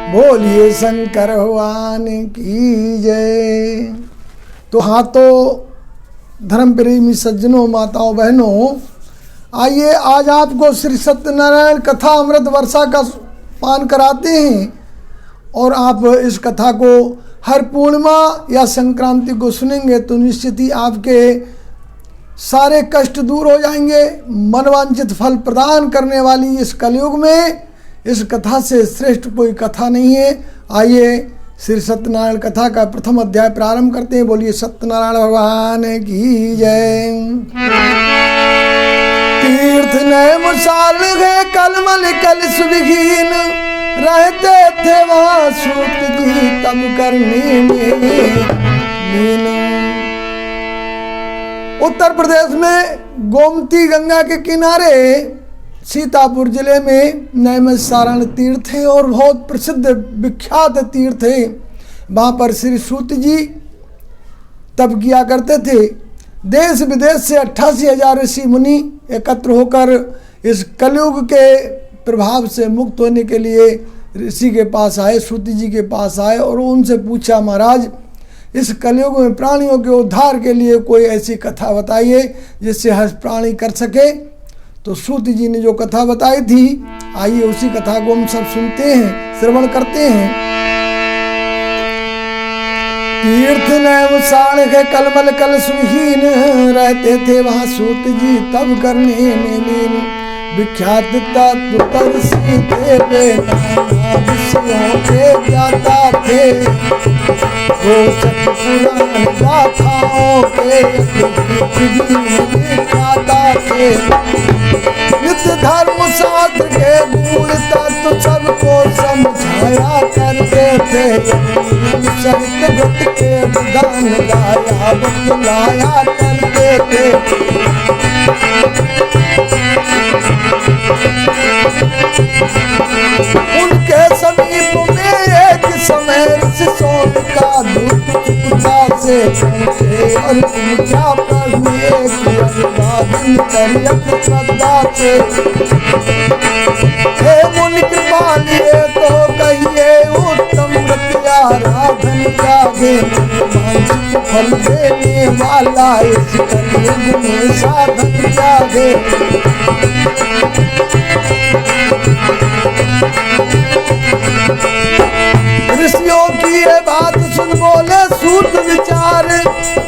बोलिए शंकर भगवान की जय। तो हाँ, तो धर्म प्रेमी सज्जनों, माताओं, बहनों, आइए आज आपको श्री सत्यनारायण कथा अमृत वर्षा का पान कराते हैं। और आप इस कथा को हर पूर्णिमा या संक्रांति को सुनेंगे तो निश्चित ही आपके सारे कष्ट दूर हो जाएंगे। मनवांछित फल प्रदान करने वाली इस कलयुग में इस कथा से श्रेष्ठ कोई कथा नहीं है। आइए श्री सत्यनारायण कथा का प्रथम अध्याय प्रारंभ करते हैं। बोलिए सत्यनारायण भगवान की जय। तीर्थ नए मुसाल गए कलमल कलश विहीन, रहते थे वहाँ सूत जी तब करने में लीन। उत्तर प्रदेश में गोमती गंगा के किनारे सीतापुर जिले में नैमिषारण्य तीर्थ है और बहुत प्रसिद्ध विख्यात तीर्थ है। वहाँ पर श्री सूत जी तप किया करते थे। देश विदेश से 88,000 ऋषि मुनि एकत्र होकर इस कलयुग के प्रभाव से मुक्त होने के लिए ऋषि के पास आए, सूत जी के पास आए और उनसे पूछा, महाराज इस कलयुग में प्राणियों के उद्धार के लिए कोई ऐसी कथा बताइए जिससे हर प्राणी कर सके। तो सूत जी ने जो कथा बताई थी, आइए उसी कथा को हम सब सुनते हैं, श्रवण करते हैं। तीर्थ नैमिषारण्य के कलमल कलश विहीन, रहते थे वहाँ सूत जी तब करने में लीन। विख्यात तत्वदर्शी थे वे, विषयों के ज्ञाता थे, रोचक पुराण गाथाओं के विख्याता थे। नित्य धर्म शास्त्र के गुण तत्व सबको समझाया करते थे। सत्य व्रत के विधान गाया बतलाया करते थे। उनके समीप में एक समय सोन का दूत चुपता से पहुंचे और पूछा प्रभु एक अभिवादन करियत श्रद्धा से, हे मुनि कृपा लिए तो कहिए उत्तम व्रत आराधन त्यागे, वांछित फल देने वाला इस कलयुग में साधन त्यागे। ऋषियों की ये बात सुन बोले सूत विचार,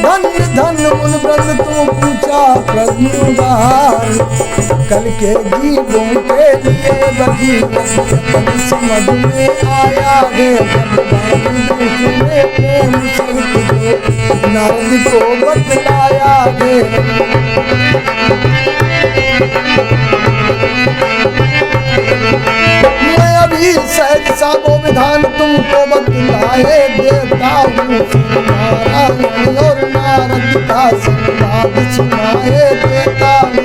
धन्य धन्य मुन व्रत तू पूछा प्रभु उदार। कल के जीवों के लिए बगी समझ में आया है, प्रेम सहित जो नारद को बतलाया है। सहज सा वो विधान तुमको बतलाए देता हूँ, नारायण और नारद का संवाद सुनाए देता हूँ।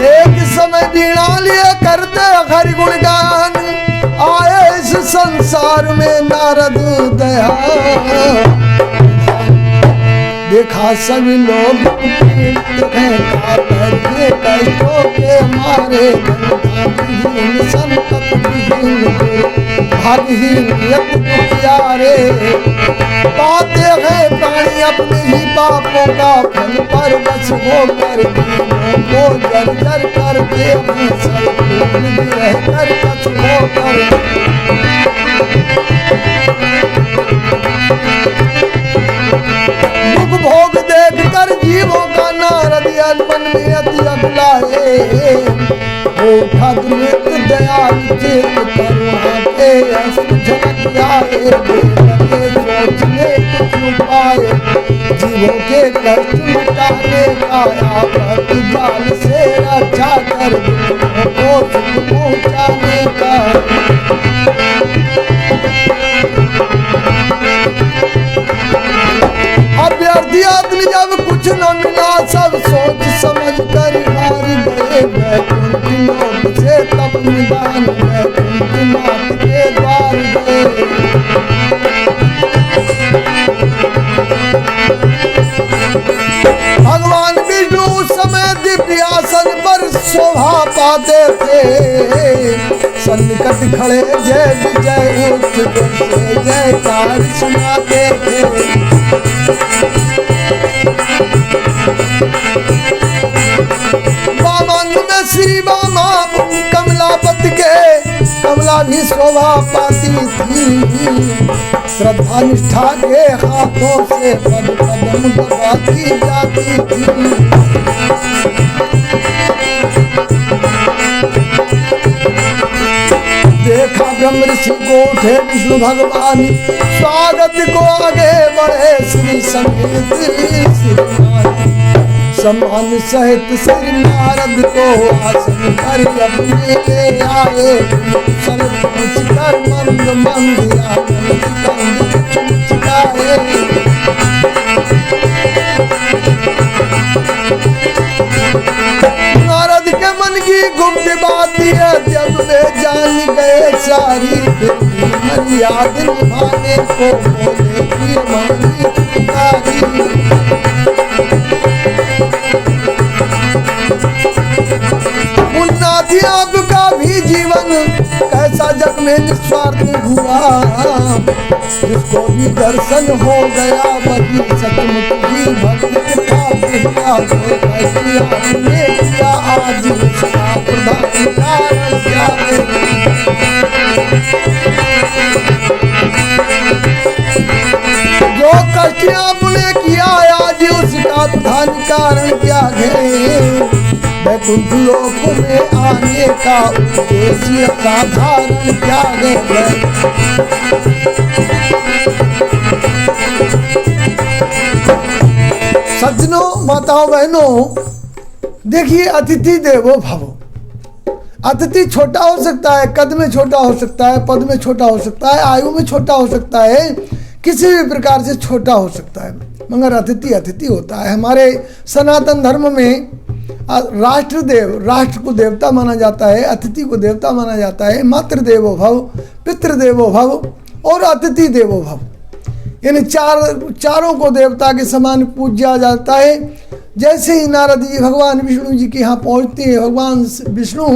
एक समय बीणा लिए करते हरि गुणगान, आए इस संसार में नारद दया। देखा सभी लोग कष्टों के मारे, संकट भागहीन दुखियारे। पाते हैं प्राणी अपने ही पापों का फल पर बस होकर को जर जर करते हैं सब रहकर बस होकर। भोग देख कर जीवों का नारद मन में अति अगलाए, उठा द्रुत दयाल चेत करुणा के अश्रु झलक आए। लगे सोचने कुछ उपाय जीवों के कष्ट मिटाने का, आपत जाल से रक्षा कर दुखों को सुख पहुँचाने का। अभ्यर्थी आदमी जब कुछ न मिला सब सोच समझ कर हार गए, वैकुंठ लोक से तब निदान वैकुंठ नाथ के द्वार गए। भगवान विष्णु समय दिव्य आसन पर शोभा पाते थे। सन्निकट खड़े जय विजय उच्च से जयकार सुनाते थे। वामन में श्री वामा कमलापति के कमला भी शोभा पाती थी। श्रद्धा निष्ठा के हाथों से पद पदम दबाती जाती थी। देखा ब्रह्म ऋषि को उठे विष्णु भगवान, स्वागत को आगे बढ़े श्री समेत श्रीमान। सम्मान सहित श्री नारद को आसन पर अपने ले आए। सर पूछ कर मंद मंद आनंद कंद चुचुकाए। नारद के मन की गुप्त बात है जब वे जान गए सारी। मर्याद निभाने को बोले की मानी पुकारी। उन्नाथी आपका भी जीवन कैसा जग में निस्वार्थ हुआ। जिसको भी दर्शन हो गया वही सचमुच ही भक्ति का हुआ। आपने किया आज उसका प्रधान कारण क्या है। जो कष्ट आपने किया आज उसका प्रधान कारण क्या है। वैकुंठ लोक में आने का उद्देश्य साधारण क्या है। सज्जनों माताओं बहनों, देखिए अतिथि देवो भव। अतिथि छोटा हो सकता है, कद में छोटा हो सकता है, पद में छोटा हो सकता है, आयु में छोटा हो सकता है, किसी भी प्रकार से छोटा हो सकता है, मगर अतिथि अतिथि होता है। हमारे सनातन धर्म में राष्ट्र को देवता माना जाता है, अतिथि को देवता माना जाता है। मातृ देवो भव, पितृ देवो भव और अतिथि देवो भव, यानी चारों को देवता के समान पूजा जाता है। जैसे ही नारद जी भगवान विष्णु जी के यहाँ पहुँचते हैं, भगवान विष्णु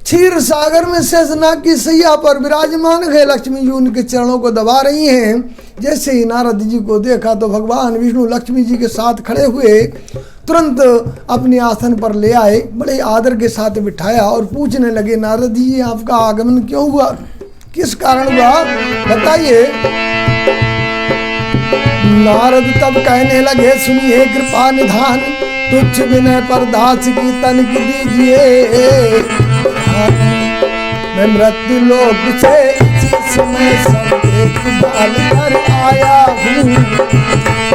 क्षीर सागर में शेषनाग की सैया पर विराजमान है। लक्ष्मी जी उनके चरणों को दबा रही हैं। जैसे ही नारद जी को देखा तो भगवान विष्णु लक्ष्मी जी के साथ खड़े हुए तुरंत अपने आसन पर ले आए, बड़े आदर के साथ बिठाया और पूछने लगे, नारद जी आपका आगमन क्यों हुआ, किस कारण हुआ, बताइए। नारद तब कहने लगे, सुनिए कृपा निधान, तुच्छ विनय पर दास की तनिक दीजिए। मैं मृत्यु लोक से इसी समय सब देखभाल कर आया हूँ।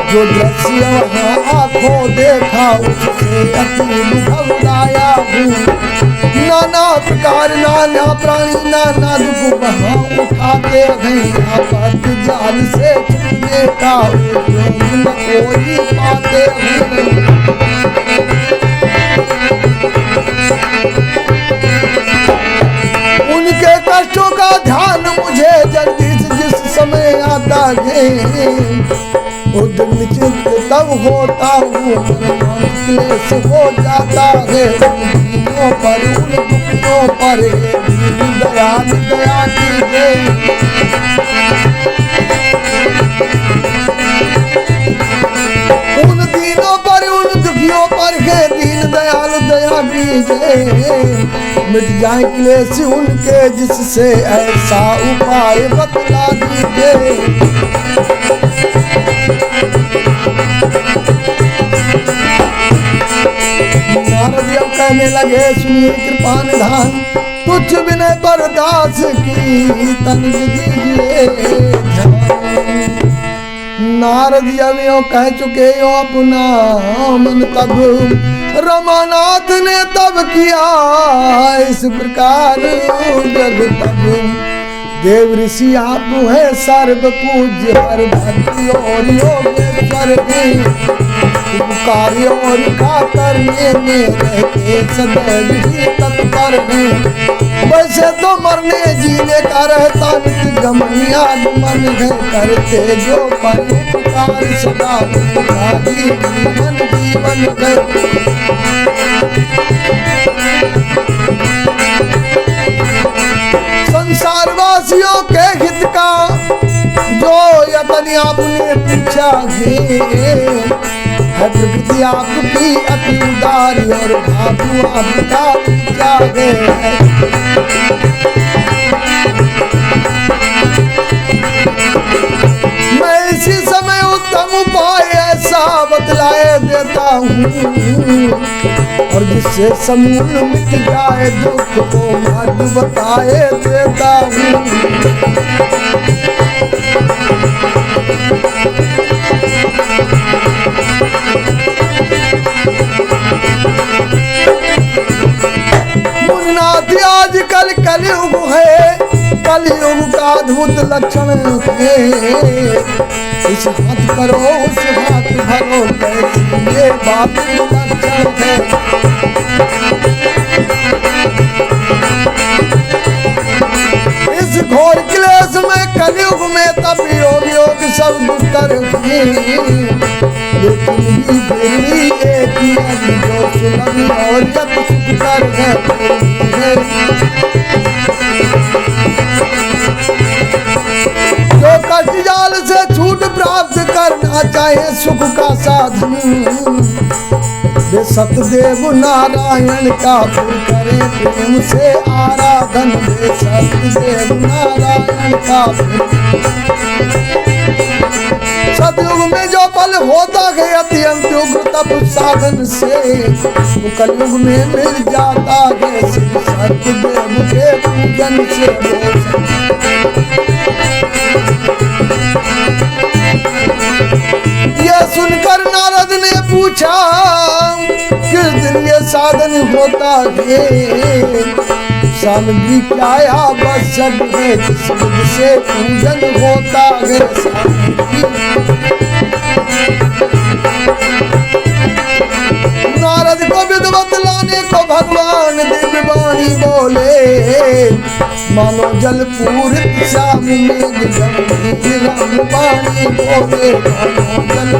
जो दृश्य वहाँ आँखों देखा उससे अति घबराया हूँ। नाना प्रकार नाना प्राणी नाना दुख वहाँ उठाते हैं। आपत जाल से छुटने का उद्योग न कोई पाते हैं। उनके कष्टों का ध्यान मुझे जगदीश जिस समय आता है, उद्योग निश्चित तब होता हूँ, क्लेश हो जाता है। दुखियों पर उन दुखियों पर दयाल दया कीजिए। उन दीनों पर उन दुखियों पर है दीन दयाल दया कीजिए। मिट जाए क्लेश उनके जिससे ऐसा उपाय बतला दीजिए। नारद जब कहने लगे, सुनिए कृपा निधान, तुच्छ विनय पर दास की तनिक दीजिए। नारद जब यो कह चुके हो अपना मन, तब रमानाथ ने तब किया इस प्रकार जग तब। देव ऋषि आप है सर्व पूज्य, हर भक्ति और योगेश्वर कार्य और का करने में रहते सदैव ही तत्पर हैं। वैसे तो मरने जीने का रहता नित्य गमनिया मन है, करते जो परोपकार सदा जीवन जीवन है। है प्रकृति आपकी अति उदारी और भागु आपका क्या है। मैं इसी समय उत्तम उपाय ऐसा बतलाए देता हूँ और जिससे समूल मिट जाए दुख को मार्ग बताए देता हूँ। मुन्नाथ आजकल कलयुग है, कलयुग का अद्भुत लक्षण है। इस हाथ करो उस हाथ भरो कैसी ये बात लक्षण है। इस घोर क्लेश में कलयुग में तब योग सब दुष्कर है, लेकिन ही फिर एक जो सुलभ और यत सुखकर है। जो कष्ट जाल से छूट प्राप्त करना चाहे सुख का साधन, वे सतदेव नारायण का फिर करे प्रेम से आराधन। वे सतदेव नारायण का सतयुग में जो बल होता है अत्यंत उग्र तप साधन से, वो कलयुग में मिल जाता है श्री सतदेव के पूजन से। यह सुनकर नारद ने पूछा किस दिन ये साधन होता है, सामग्री क्या आवश्यक है, किस विधि से पूजन होता है। नारद को विधवत लाने को भगवान दिव्य वाणी बोले, मानो जल पूरित श्याम मेघ गंभीर पानी बोले। मानो जल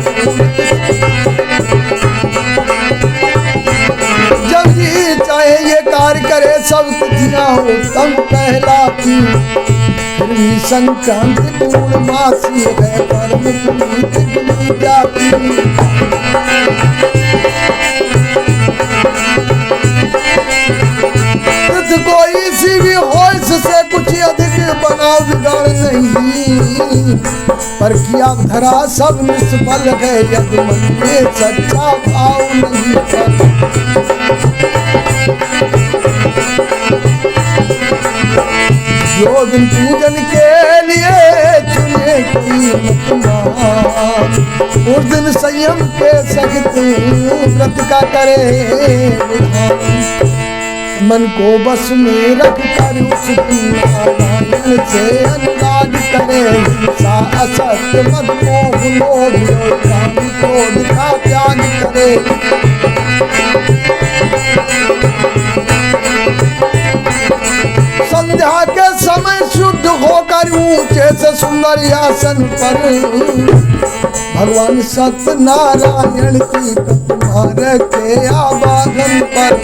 जब जी चाहे ये कार्य करे सब तिथियां उत्तम कहलाती, फिर भी संक्रांति पूर्णमासी है परम पुनीत गिनी जाती। कोई सी भी हो इससे कुछ अधिक बनाव बिगाड़ नहीं, पर किया धरा सब निष्फल है यदि मन में सच्चा भाव नहीं। जो दिन पूजन के लिए चुने कोई मतवान, उस दिन संयम के सहित व्रत का करे। मन को बस में रख कर उस दिन नारायण से अनुराग करे। हिंसा असत्य मद मोह लोभ काम क्रोध का त्याग करे। संध्या के समय शुद्ध होकर ऊंचे से सुंदर आसन पर भगवान सत्यनारायण की प्रतिमा रखे आवागन पर।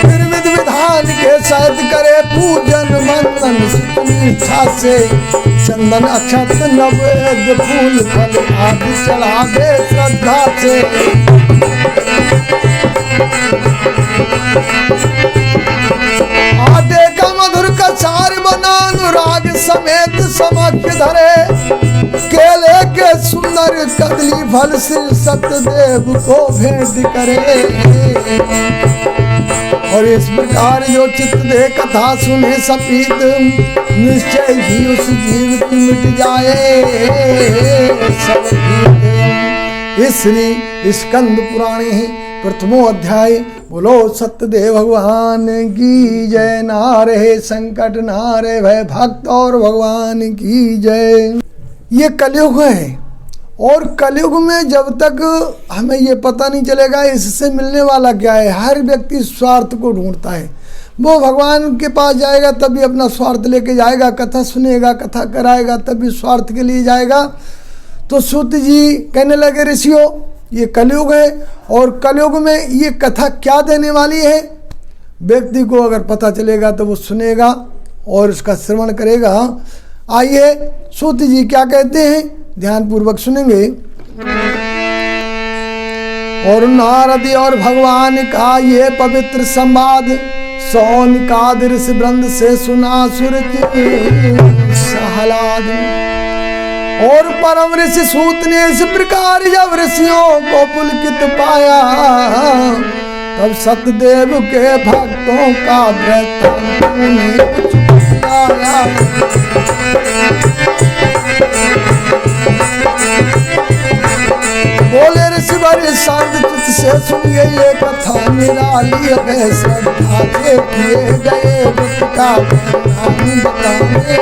फिर विधि विधान के सहित करे पूजन मंदन निष्ठा से। चंदन अक्षत नवेद फूल फल आदि चढ़ा दे श्रद्धा से। आटे का मधुर कचार बना अनुराग समेत समक्ष धरे। केले के सुंदर कदली फल श्री सत्यदेव को भेंट करे। और इस प्रकार जो चित्त दे कथा सुने सपीत, निश्चय ही उस जीव की मिट जाए सब भीत। इस श्री स्कंद पुराणे ही प्रथमो अध्याय। बोलो सत्यदेव भगवान की जय। नारे संकट नारे भय भक्त और भगवान की जय। ये कलयुग है और कलयुग में जब तक हमें ये पता नहीं चलेगा इससे मिलने वाला क्या है, हर व्यक्ति स्वार्थ को ढूंढता है। वो भगवान के पास जाएगा तभी अपना स्वार्थ लेके जाएगा, कथा सुनेगा कथा कराएगा तभी स्वार्थ के लिए जाएगा। तो सूत जी कहने लगे ऋषियों ये कलयुग है और कलयुग में ये कथा क्या देने वाली है। व्यक्ति को अगर पता चलेगा तो वो सुनेगा और उसका श्रवण करेगा। आइए सूत जी क्या कहते हैं, ध्यान पूर्वक सुनेंगे। और नारद और भगवान का ये पवित्र संवाद सौनिकाद ऋषि वृंद से सुना सुरति सहलाद। और परम ऋषि सूत ने इस प्रकार जब ऋषियों को पुलकित पाया, तब सतदेव के भक्तों का वृत्तांत उन्हें कुछ बताया। बोले ऋषि बड़े शांत चित्त से सुनिए ये कथा निराली है, श्रद्धा से किए गए व्रत का परिणाम बताने।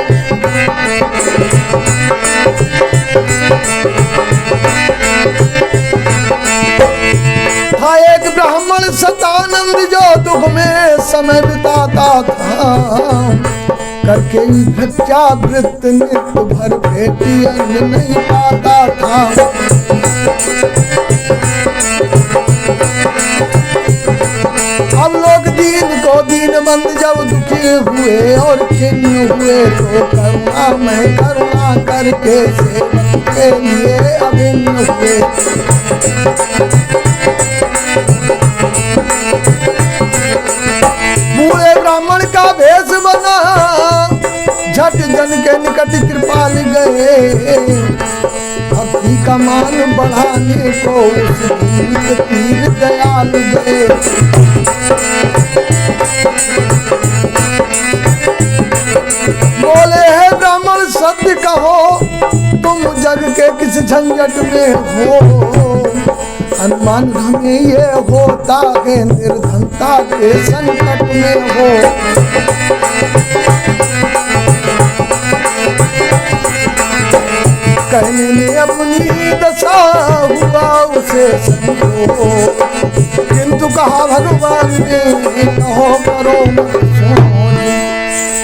था एक ब्राह्मण सतानंद जो दुख में समय बिताता था, करके भिक्षावृत्त नित्य भर पेटी अन्न नहीं पाता था। अब लोग दीन को दीनबंद जब दुखी हुए और खिन्न हुए, तो करुणा में करुणा करके सेवक के लिए अभिन्न हुए। बूढ़े ब्राह्मण का भेष बना, झट जन के निकट कृपाल गए। भक्ति का मान बढ़ाने को उस दीन तीर दयाल गए। बोले है ब्राह्मण सत्य कहो, तुम जग के किस झंझट में हो। अनुमान हमें ये होता है निर्धनता के संकट में हो। कहने में अपनी दशा हुआ उसे समझो, किंतु कहा भगवान ने कहो करो मत सोच।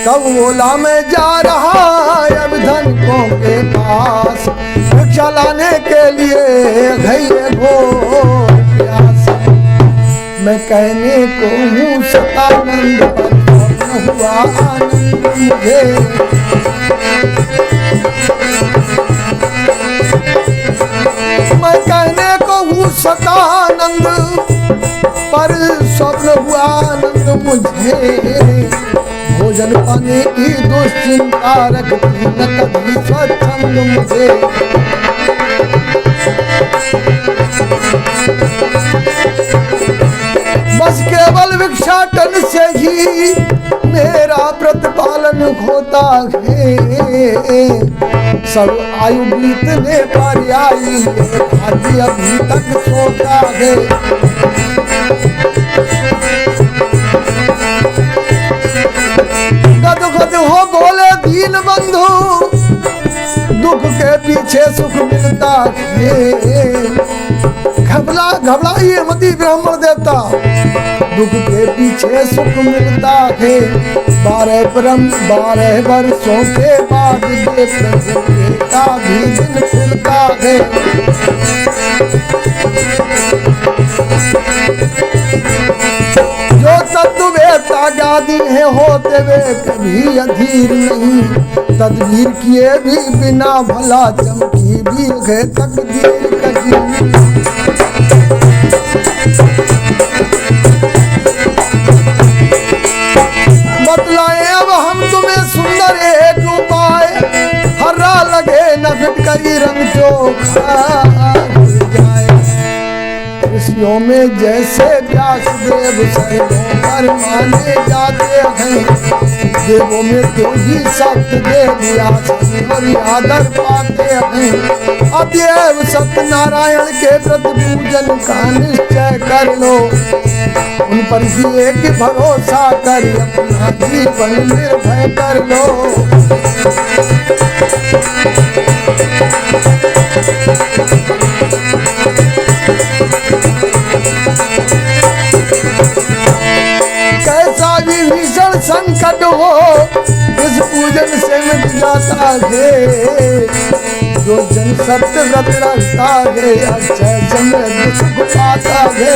तब बोला मैं जा रहा अब धनिकों के पास, भिक्षा लाने के लिए घइए घोर प्यास। मैं कहने को हूँ सतानंद पर हुआ आनंद मुझे। मैं कहने को हूँ सतानंद पर स्वप्न हुआ आनंद मुझे। भोजन पाने की दुश्चिंता रखती न कभी स्वच्छंद मुझे। बस केवल भिक्षाटन से ही मेरा प्रतिपालन होता है। सब आयु बीतने पर आई खाद्य अभी तक सोता है। गद गद हो बोले दीन बंधु, दुख के पीछे सुख मिलता है। घबराइए मती ब्राह्मण देवता, दुख के पीछे सुख मिलता है। 12 वर्षों के बाद ये प्रभु बेटा भी दिन फिरता है। जो तत्व बेटा गादी है होते वे कभी अधीर नहीं। तदबीर किए भी बिना भला चमकी भी है तकदीर कहीं। बतलाए अब हम तुम्हें सुंदर एक उपाय, हर्रा लगे न फिटकरी रंग चोखा जाए। ऋषियों में जैसे व्यास देव सर्वों पर माने जाते हैं। देवों में तो ही सत्य देव और आदर पाते हैं। अतएव सत्यनारायण के प्रति पूजन का निश्चय कर लो। उन पर ही एक भरोसा कर अपना जीवन निर्भय कर लो। कैसा भी भीषण संकट हो इस पूजन से मिट जाता है। जो जन सत्य व्रत रखता है अक्षय समृद्धि सुख पाता है।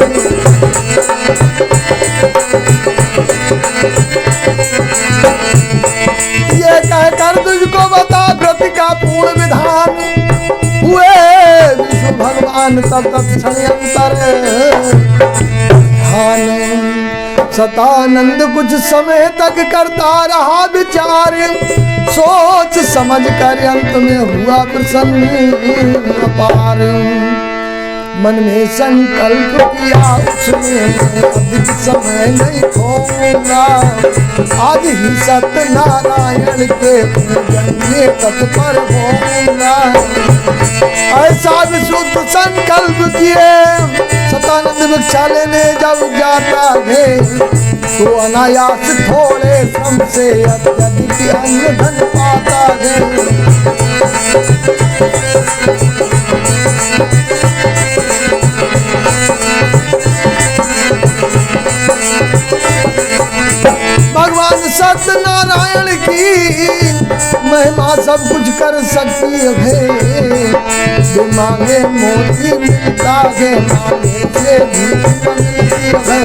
भगवान तब तत्क्षण अंतर ध्यान। सतानंद कुछ समय तक करता रहा विचार, सोच समझ कर अंत में हुआ प्रसन्न अपार। मन में संकल्प किया उसने अधिक समय नहीं खोऊंगा, आज ही सत्यनारायण के पूजन में तत्पर होऊंगा। ऐसा विशुद्ध संकल्प किए सतानंद भिक्षा लेने जब जाता है, तो अनायास थोड़े श्रम से अत्यधिक अन्न धन पाता है। भगवान सत्यनारायण की महिमा सब कुछ कर सकती है, जो मांगे मोती मिलता है, मांगे से भी मिलती है।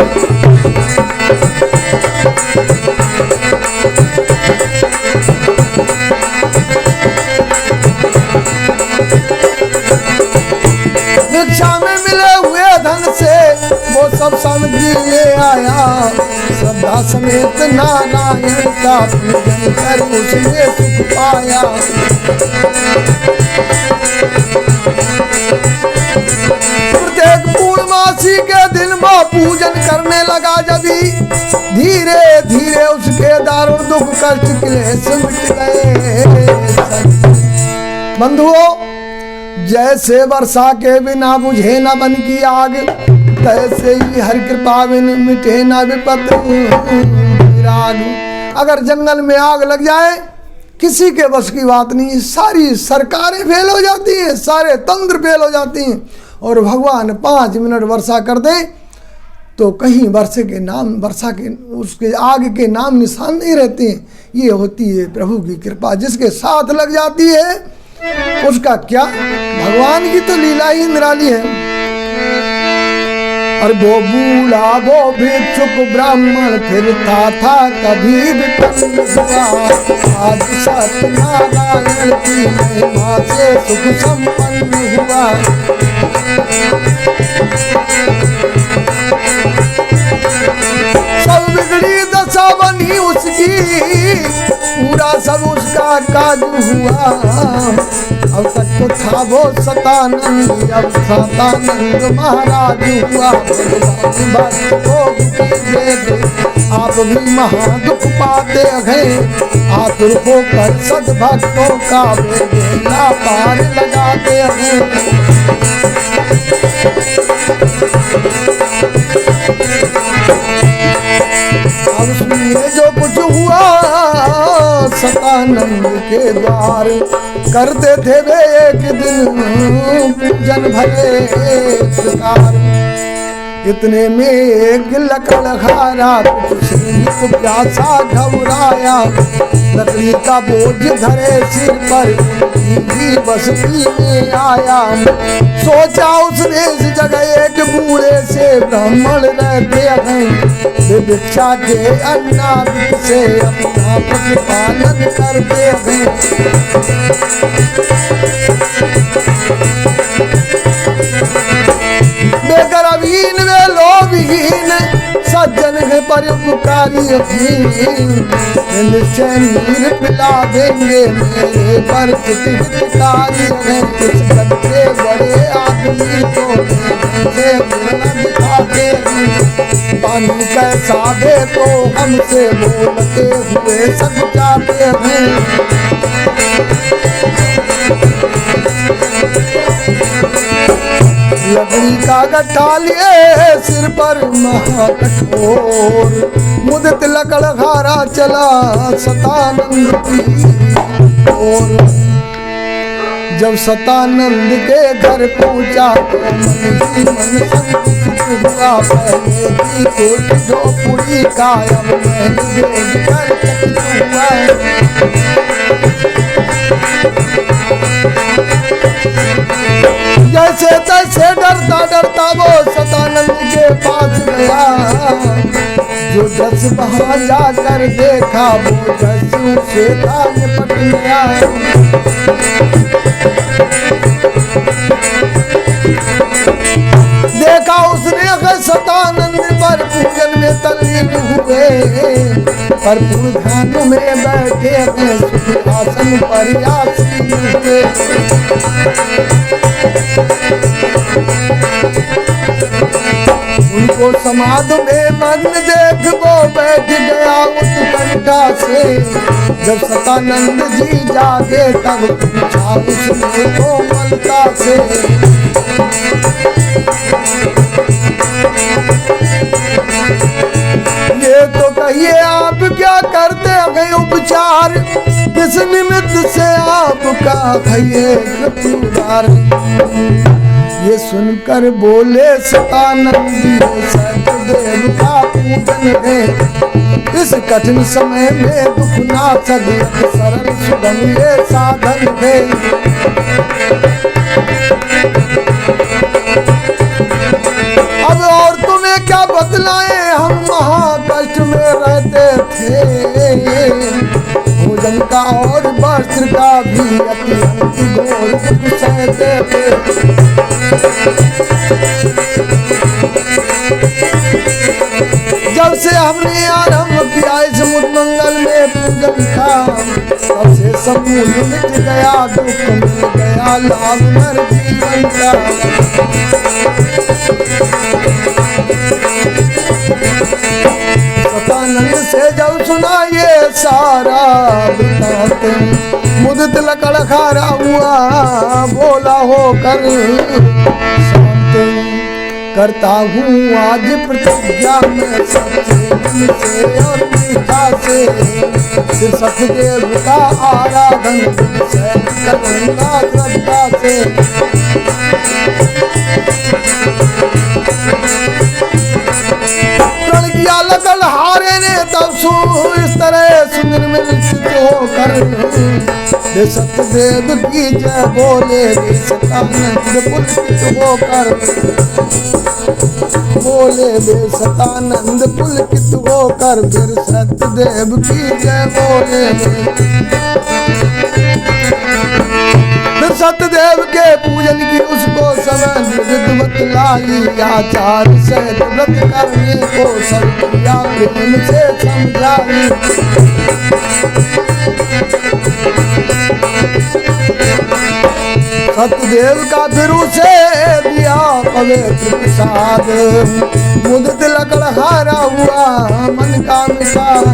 भिक्षा में मिले हुए धन से वो सब सामग्री ले आया, श्रद्धा समेत नारायण का पूजन कर उसने सुख पाया। प्रत्येक पूर्णमासी के दिन वो पूजन करने लगा, जभी धीरे धीरे उसके दारुण दुख कष्ट क्लेश मिट गए। बंधुओं, जैसे वर्षा के बिना बुझे न बन की आग, तैसे ही हर कृपा बिन मिटे न विपत विराग। अगर जंगल में आग लग जाए किसी के बस की बात नहीं, सारी सरकारें फेल हो जाती हैं, सारे तंत्र फेल हो जाती हैं। और भगवान 5 मिनट वर्षा कर दे तो कहीं वर्षा के उसके आग के नाम निशान नहीं रहते हैं। ये होती है प्रभु की कृपा, जिसके साथ लग जाती है उसका क्या, भगवान की तो लीला ही निराली है। और वो बूढ़ा वो भिक्षुक ब्राह्मण फिरता था कभी विपन्न हुआ, आज सत्यनारायण की महिमा से सुख संपन्न हुआ। सब बिगड़ी दशा बनी उसकी, पूरा सब उसका काज हुआ। अब तक तो था वो सतानंद, अब सतानंद महाराज हुआ। भक्त को आप भी महा दुख पाते हैं, आतुर होकर सद्भक्तों का बेला पार लगाते हैं। अब सुनिए जो कुछ हुआ सतानंद के द्वार, करते थे वे एक दिन पूजन भले प्रकार। इतने में एक लकड़हारा कुछ प्यासा घबराया, लकड़ी का बोझ धरे सिर पर उनकी बस्ती में आया। सोचा उसने इस जगह एक बूढ़े से ब्राह्मण रहते हैं, वे भिक्षा के अन्नादिक से अपना प्रतिपालन करते हैं। बेगरवीन वे लोभहीन सज्जन है परोपकारी, निश्चय नीर पिला देंगे मेरे पर हितकारी हैं। कुछ करते बड़े आदमी तो से दिखाते हैं, पानी कैसा दे तो हमसे बोलते हुए सब जाते हैं। लकड़ी का गट्ठा लिए सिर पर महाकठोर, मुदित लकड़हारा चला सतानंद की ओर। जब सतानंद के घर पहुंचा तो मन ही मन संकुचित हुआ, पहले की कोट झोपड़ी कायम में देख कर चकित हुआ। जैसे तैसे डरता डरता वो सतानंद के पास गया, जो जस वहां जाकर देखा वो जस उसे निपट गया। देखा उसने सतानंद पर पूजन में तल्लीन हुए, पर पूर्ण ध्यान में बैठे हैं सुख आसन पर आसीन हुए। उनको समाधि में मग्न देख वो बैठ गया उत्कंठा से। जब सतानंद जी जागे तब पूछा उसने कोमलता से। ये तो कहिए आप क्या करते हैं उपचार, किस निमित्त से आपका कहिए कृत्युदार। ये सुनकर बोले सतानंदी सतदेव का पूजन है, इस कठिन समय में दुख ना सदयत सरल सुगम ये साधन है। अब और तुम्हें क्या बतलाएं, हम महाकष्ट में रहते थे। भोजन का और वस्त्र का भी अत्यंत घोर दुख सहते थे। जब से हमने आरंभ किया इस मुदमंगल में पूजन का, तब से समूल मिट गया दुख मिल गया लाभ नर जीवन का। सतानंद से जब सुना ये सारा वृतांत, मुदित लकड़खारा हुआ बोला होकर शांत। करता हूँ आज प्रतिज्ञा में सच्चे दिल से और निष्ठा से, सिर सतदेव का आराधन से करूँगा श्रद्धा से। प्रण किया लकड़हारे ने तब इस तरह सुनिर्मिल होकर, वे सतदेव की जय बोले वे सतानंद पुलकित होकर। बोले वे सतानंद पुलकित होकर, फिर सतदेव की जय बोले। फिर सतदेव के पूजन की उसको समय विधिवत लाई, आचार सहित व्रत करने को सब क्रिया प्रेम से समझाई। सतदेव का फिर उसे दिया पवित्र प्रसाद, मुदित लकड़हारा हुआ मन का मिसाद।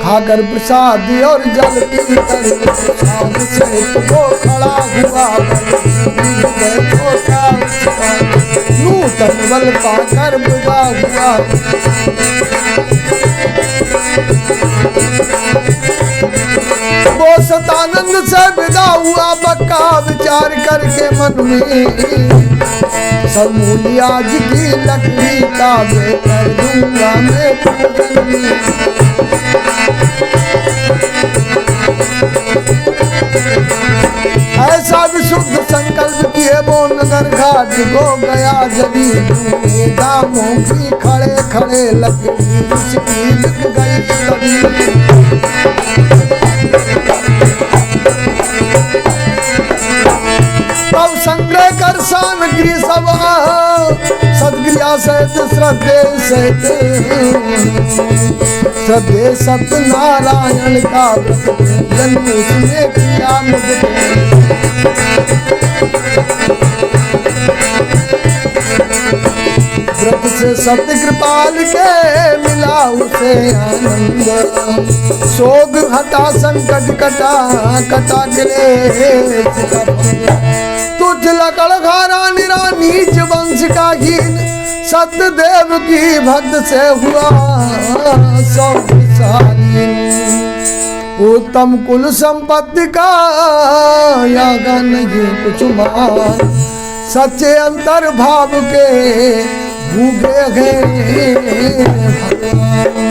खाकर प्रसाद और जल पीकर प्रसाद सहित वो खड़ा हुआ, नूतन बल पाकर बुझा हुआ। वो सतानंद से विदा हुआ बक्का विचार करके मन में, समूली आज की लकड़ी का वे कर दूंगा मैं पूजन में। ऐसा विशुद्ध संकल्प किए वो नगर घाट को गया जबी, दामों की खड़े खड़े लकड़ी उसकी लिख गई तभी। तब संग्रह कर सामग्री सब सदक्रिया सहित श्रद्धे सहित, श्रद्धे सत्यनारायण का व्रत पूजन उसने किया मुझे। व्रत से सत्य कृपाल के मिला उसे आनंद, शोक हटा संकट कटा कटा गिले। तुझ लकड़हारा निरा नीच वंश का हीन, सतदेव की भक्त से हुआ सौभाग्यशाली। उत्तम कुल संपत्ति का यागन ये कुछ मान, सच्चे अंतर भाव के भूगे हैं भगवान।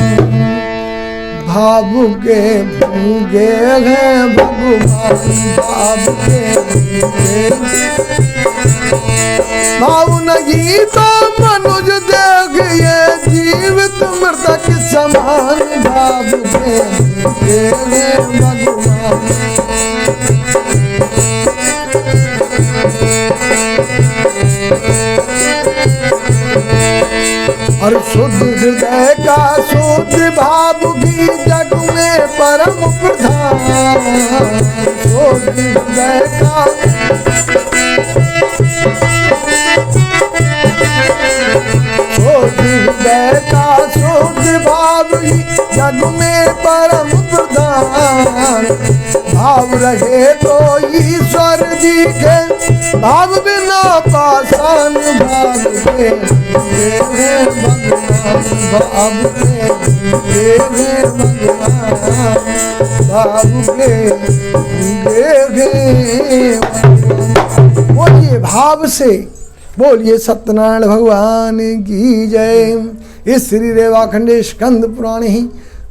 भाव के भूगे हैं भगवान, भाव के भूगे। भाव नहीं तो मनुज देख ये जीवित मृतक समान, भाव के भूगे हैं भगवान। भाव रहे तो ईश्वर दिखे, भाव बिना पाषाण भाग के भगवान, भाव के भगवान, भाव के बोलिए भाव से, बोलिए सत्यनारायण भगवान की जय। इस श्री रेवाखंडे स्कंद पुराण ही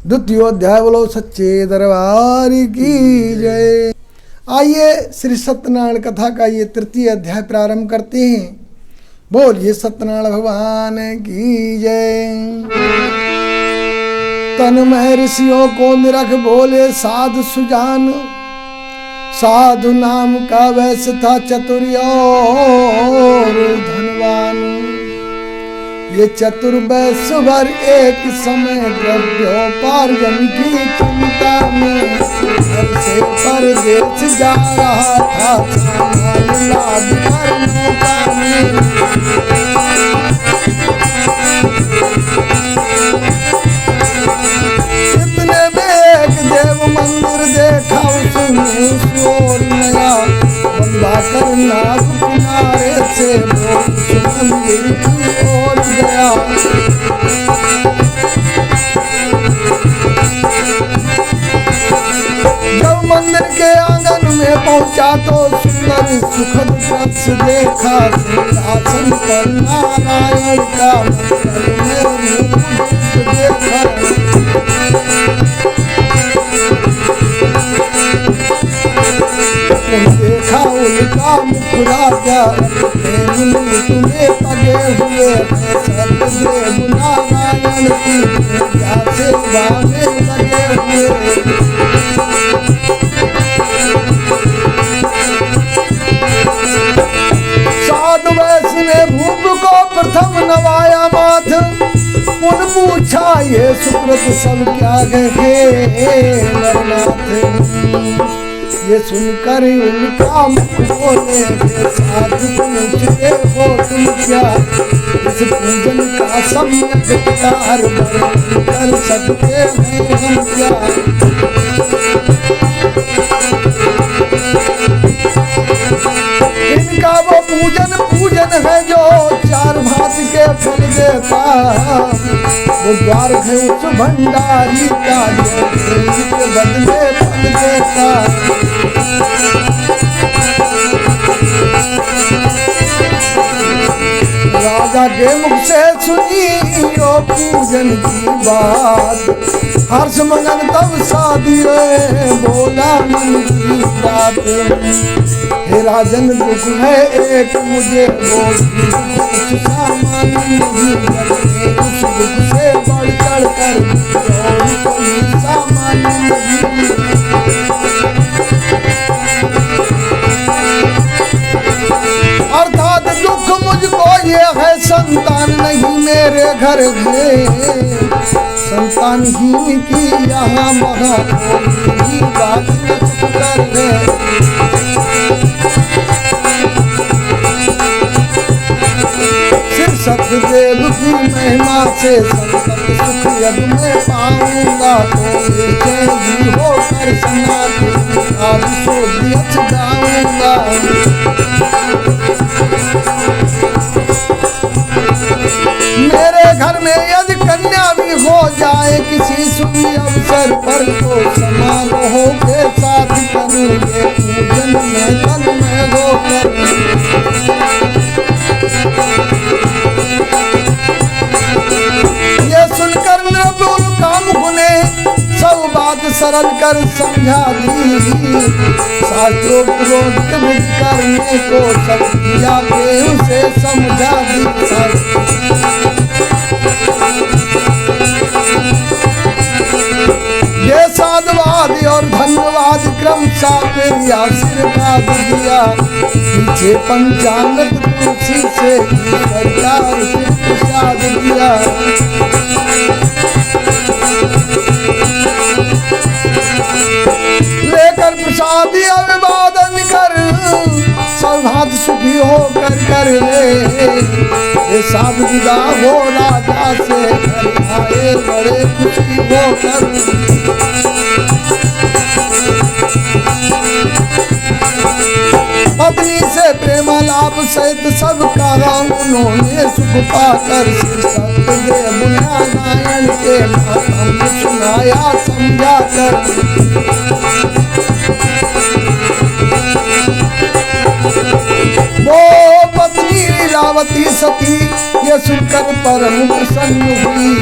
द्वितीय अध्याय बोलो सच्चे दरबार की जय। आइए श्री सत्यनारायण कथा का ये तृतीय अध्याय प्रारंभ करते हैं। बोलिए सत्यनारायण भगवान की जय। तन्मय ऋषियों को निरख बोले साधु सुजान, साधु नाम का वैश्य था चतुर और धनवान। ये चतुर वैश्य भर एक समय द्रव्योपार्जन की चिंता में घर से परदेश जा रहा था, सामान लाद कर नौका में। इतने में एक देव मंदिर देखा उसने, उस ओर नया बंदा करना किनारे से वो उस मंदिर की ओर गया। जब मंदिर के आंगन में पहुंचा तो सुंदर सुखद दृश्य देखा। सिंहासन पर नारायण का मंदिर में रूप देखा। देखा उनका मुख राजा तुम्हें पगे हुए, सतदेव नारायण की पूजा सेवा में लगे हुए। साधु वैश्य ने भूप को प्रथम नवाया माथ, उन पूछा ये सुकृत सब क्या गए नरनाथ। ये सुनकर उनका मुख बोले, साधु पूछते हो तुम क्या, इस पूजन का सम्यक विचार वर्णन कर सकते हैं हम क्या। इनका वो पूजन है जो चार भात के फल देता, वो द्वार है उस भंडारी का जो के बदले फल देता। राजा के मुख से सुनी ओ पूजन की बात, हर्ष मगन तब साधिए बोला मन की बात। हे राजन दुख है एक मुझे, वो कुछ सामान नहीं लगते, उस दुख से बढ़ चढ़ कर और कोई सामान नहीं। अर्थात दुख मुझको ये है संतान नहीं मेरे घर में, संतान ही की यहाँ महा कोई बात न कर दे। सिर्फ सतदेव की महिमा से संतत सुख यदि मैं पाऊंगा, तो चैन होकर सनातन आदि सो दियत गाऊंगा। मेरे घर में यदि कन्या भी हो जाए किसी शुभ अवसर पर, तो समारोह के साथ करूंगे पूजन में तन्मय होकर। ये सुनकर निर्बुल कामुक ने सब बात सरल कर समझा दी, शास्त्रोक्त रोध करने को सब किया के उसे समझा दी। ये साधुवाद और धन्यवाद क्रम सा फिर आशीर्वाद दिया, पीछे पंचामृत तुलसी से सरकार प्रसाद दिया। लेकर प्रसाद अभिवादन कर सौभाग्य सुखी होकर कर ले, ये साधु विदा हो राजा से घर आए बड़े खुशी होकर। पत्नी से प्रेमालाप सहित सब कहा उन्होंने सुख पाकर श्री सत्यदेव नारायण के मातम सुनाया समझा कर। वो पत्नी लीलावती सती ये सुनकर परम प्रसन्न हुई।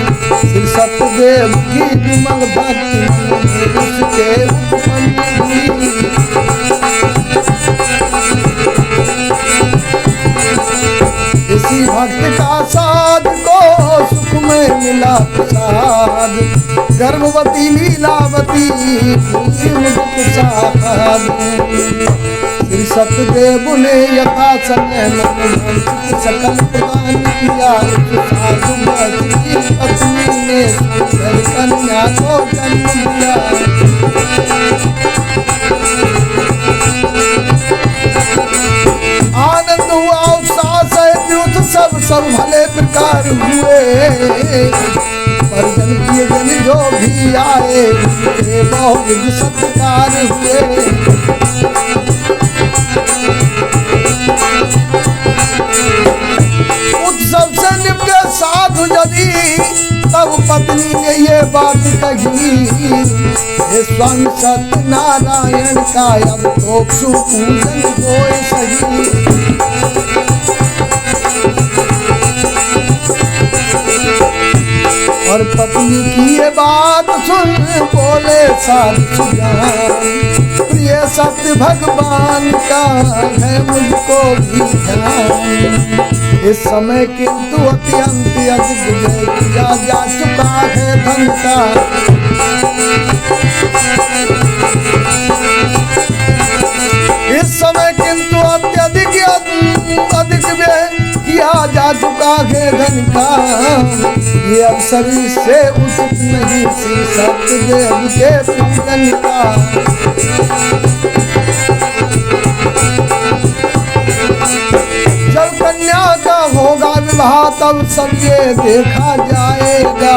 श्री सत्यदेव की विमल भक्ति उसके उत्पन्न हुई। इसी भक्त का साध को सुख में मिला प्रसाद। गर्भवती लीलावती साध। श्री सत्यदेव ने यथा समय मनोवांछित सकल प्रदान किया। साधु की पत्नी ने सुंदर कन्या को जन्म दिया। आनंद हुआ उत्साह सहित सब भले प्रकार हुए। परिजन प्रियजन जो भी आए उनके बहुत सत्कार हुए। उत्सव से निपटे साधु यदि तब पत्नी ने ये बात कही। हे स्वामी सत्यनारायण का अब तो सुपूजन होए सही। और पत्नी की ये बात सुन बोले साधु जान। प्रिय सत्य भगवान का है मुझको भी ध्यान। इस समय किंतु अत्यंत अधिक व्यय किया जा चुका है धन का। इस समय किंतु अत्यधिक अधिक व्यय किया जा चुका है धन का। ये अब शरीर से उचित नहीं श्री सत्यदेव के पूजन का। जब कन्या का होगा विवाह तब सब ये देखा जाएगा।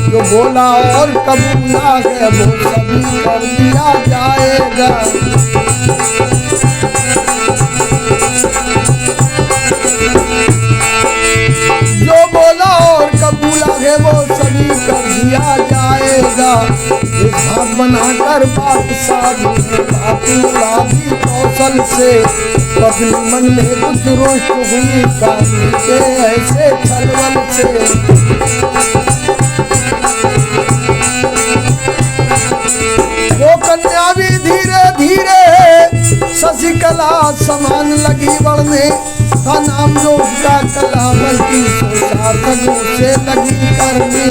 जो बोला और कबूला है वो सभी कर दिया जाएगा। जो बोला और कबूला है वो सभी कर दिया जाएगा। इस भाग बनाकर बात साधु भी कौशल से। पत्नी मन में कुछ रोष हुई कामी के ऐसे छलवल से। वो कन्या भी धीरे धीरे शशिकला समान लगी बढ़ने। था नाम जो उसका कला बल्कि सार्थकों से लगी करने।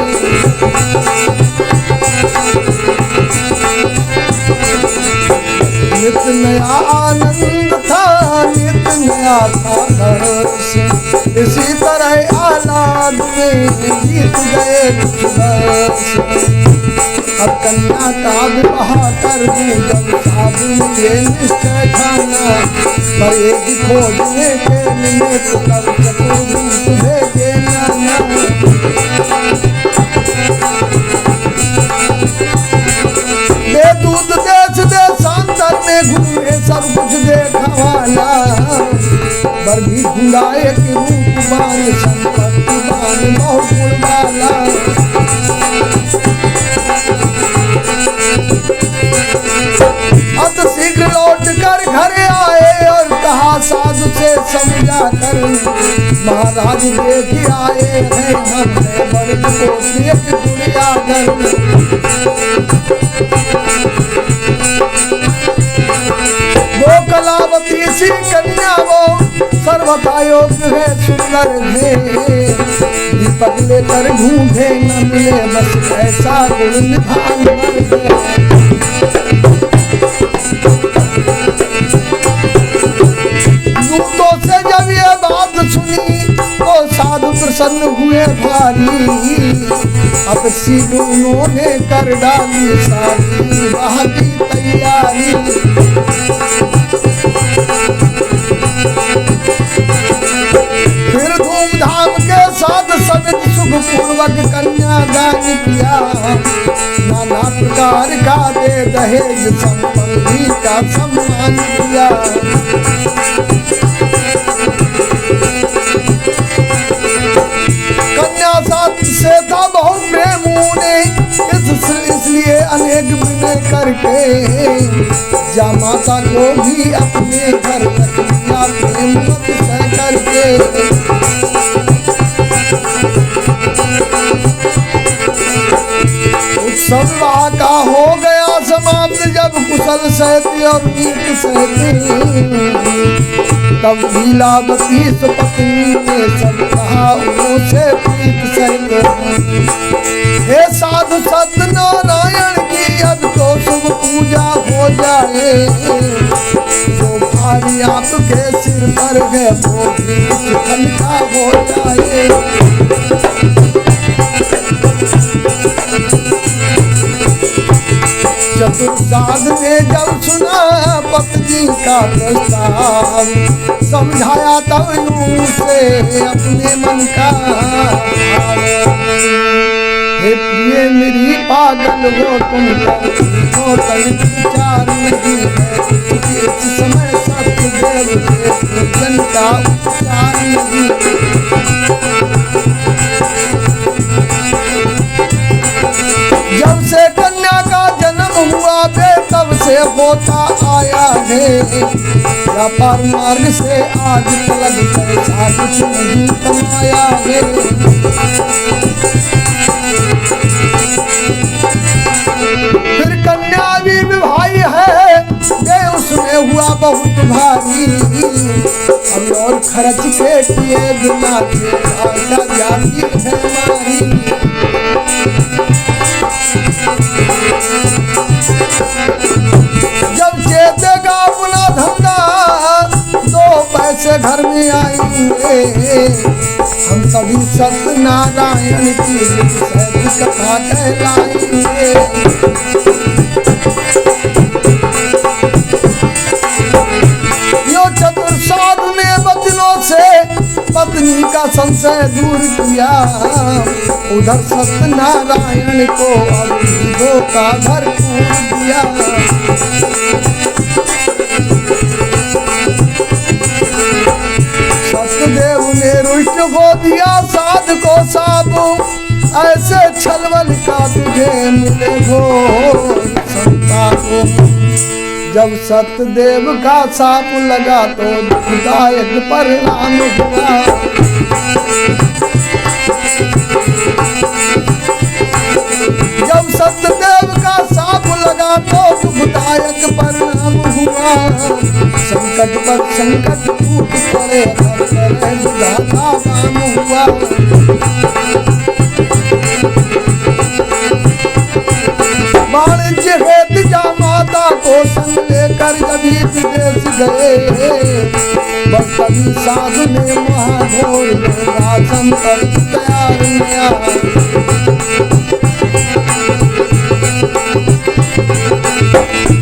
नित्य नया आनंद था नित्य नया था हर्ष। इसी तरह आलाद में बीत गए कुछ वर्ष। अब कन्या का विवाह कर दूं जब साधु ये निश्चय ठाना। पर एक खोजने के निमित्त कर सकूं तुझे देना ना। दे दूध देश देशांतर में घूमे सब कुछ देखा वाला। पर भी ढूंढा एक रूपवान संपत्तिवान बहुत गुण वाला। अत शीघ्र लौट कर घर आए और कहा साधु से समझा कर। महाराज देख आए हैं हमने वर्ग को एक दुनिया घर। वो कलावती सी कन्या वो सर्वथा योग्य है सुंदर है। दीपक लेकर ढूंढे न मिले बस ऐसा गुण निधान दूतों से जब ये बात सुनी तो साधु प्रसन्न हुए भारी। अब शीघ्र उन्होंने कर डाली सारी विवाह की तैयारी। फिर धूमधाम के साथ समित सुख पूर्वक कन्यादान किया। नाना प्रकार का दे दहेज संबंधी का सम्मान किया। एक विनय करके, जा माता को भी अपने घर रख लिया प्रेम मत सह करके। उत्सव का हो गया समाप्त जब कुशल सहते और नीत सहते, तब लीलावती सुपत्नी ने सब कहा उनसे प्रीत सहते। हे साधु सत्यनारायण की अब तो शुभ पूजा हो जाए, जो भारी आपके सिर पर है वो भी हल्का हो जाए। चतुर्साध ने जब सुना पत्नी का प्रस्ताव, समझाया तब यूं से अपने मन का भाव। हे प्रिय मेरी पागल हो तुम हो तनिक विचार नहीं है, इस समय सत्यदेव के जन का उपचार नहीं। जब से कन्या का जन्म हुआ बे तब से होता आया है, व्यापार मार्ग से आज तलक पैसा कुछ नहीं कमाया है। फिर कन्या भी विवाही है बे उसमें हुआ बहुत भारी, अब और खर्च के किए बिना जाती है मारी। जब चेतेगा अपना धंधा दो पैसे घर में आएंगे, हम कभी सत्यनारायण की कथा कहलाएंगे। यो चतुर्साध ने वचनों से पत्नी का संशय दूर किया, उधर सत्यनारायण को अब धोखा भरपूर दिया। सत्यदेव ने रुष्ट को दिया साध को साबु, ऐसे छलवल का तुझे मिले घोर संताप। जब सत्यदेव का साप लगा तो दुखदायक परिणाम हुआ। जब सत्यदेव का साप लगा तो दुखदायक परिणाम हुआ। संकट पर संकट टूट पड़े, हर तरह विधाता काम हुआ। वाणिज्य हेतु जा माता को संग लेकर जब विदेश गए, बस तभी साधु ने महाघोर राशन पर तैयार किया।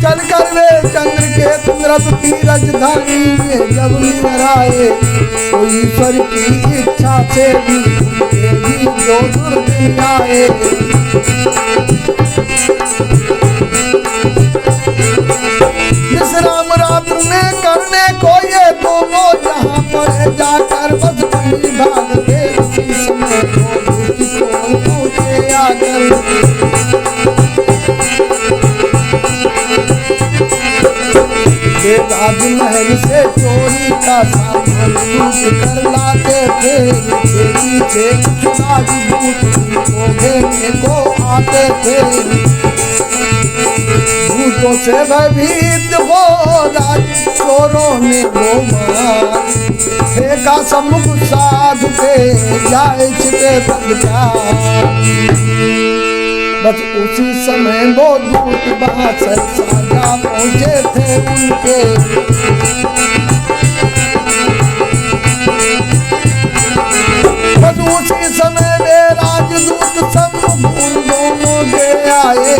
चल कर वे चंद्र के तुंद्रत की राजधानी में जब नियर आए, तो ईश्वर की इच्छा से भी जो दुर्दिन आए। विश्राम रात्र में करने को ये दोनों जहाँ पर जाकर बस वही भाग के उसी समय पहुँचे आकर। राजमहल से चोरी का सामान लूट कर लाते थे, पीछे राजदूत उनको घेरने को आते थे। भूतों से भयभीत हो राज चोरों ने वो मार, फेंका सम्मुख साधु के जाए छिपे बस उसी समय वो दूत वहाँ से साजा पहुँचे थे उनके। बस उसी समय वे राजदूत सम्मुख उन दोनों के आए।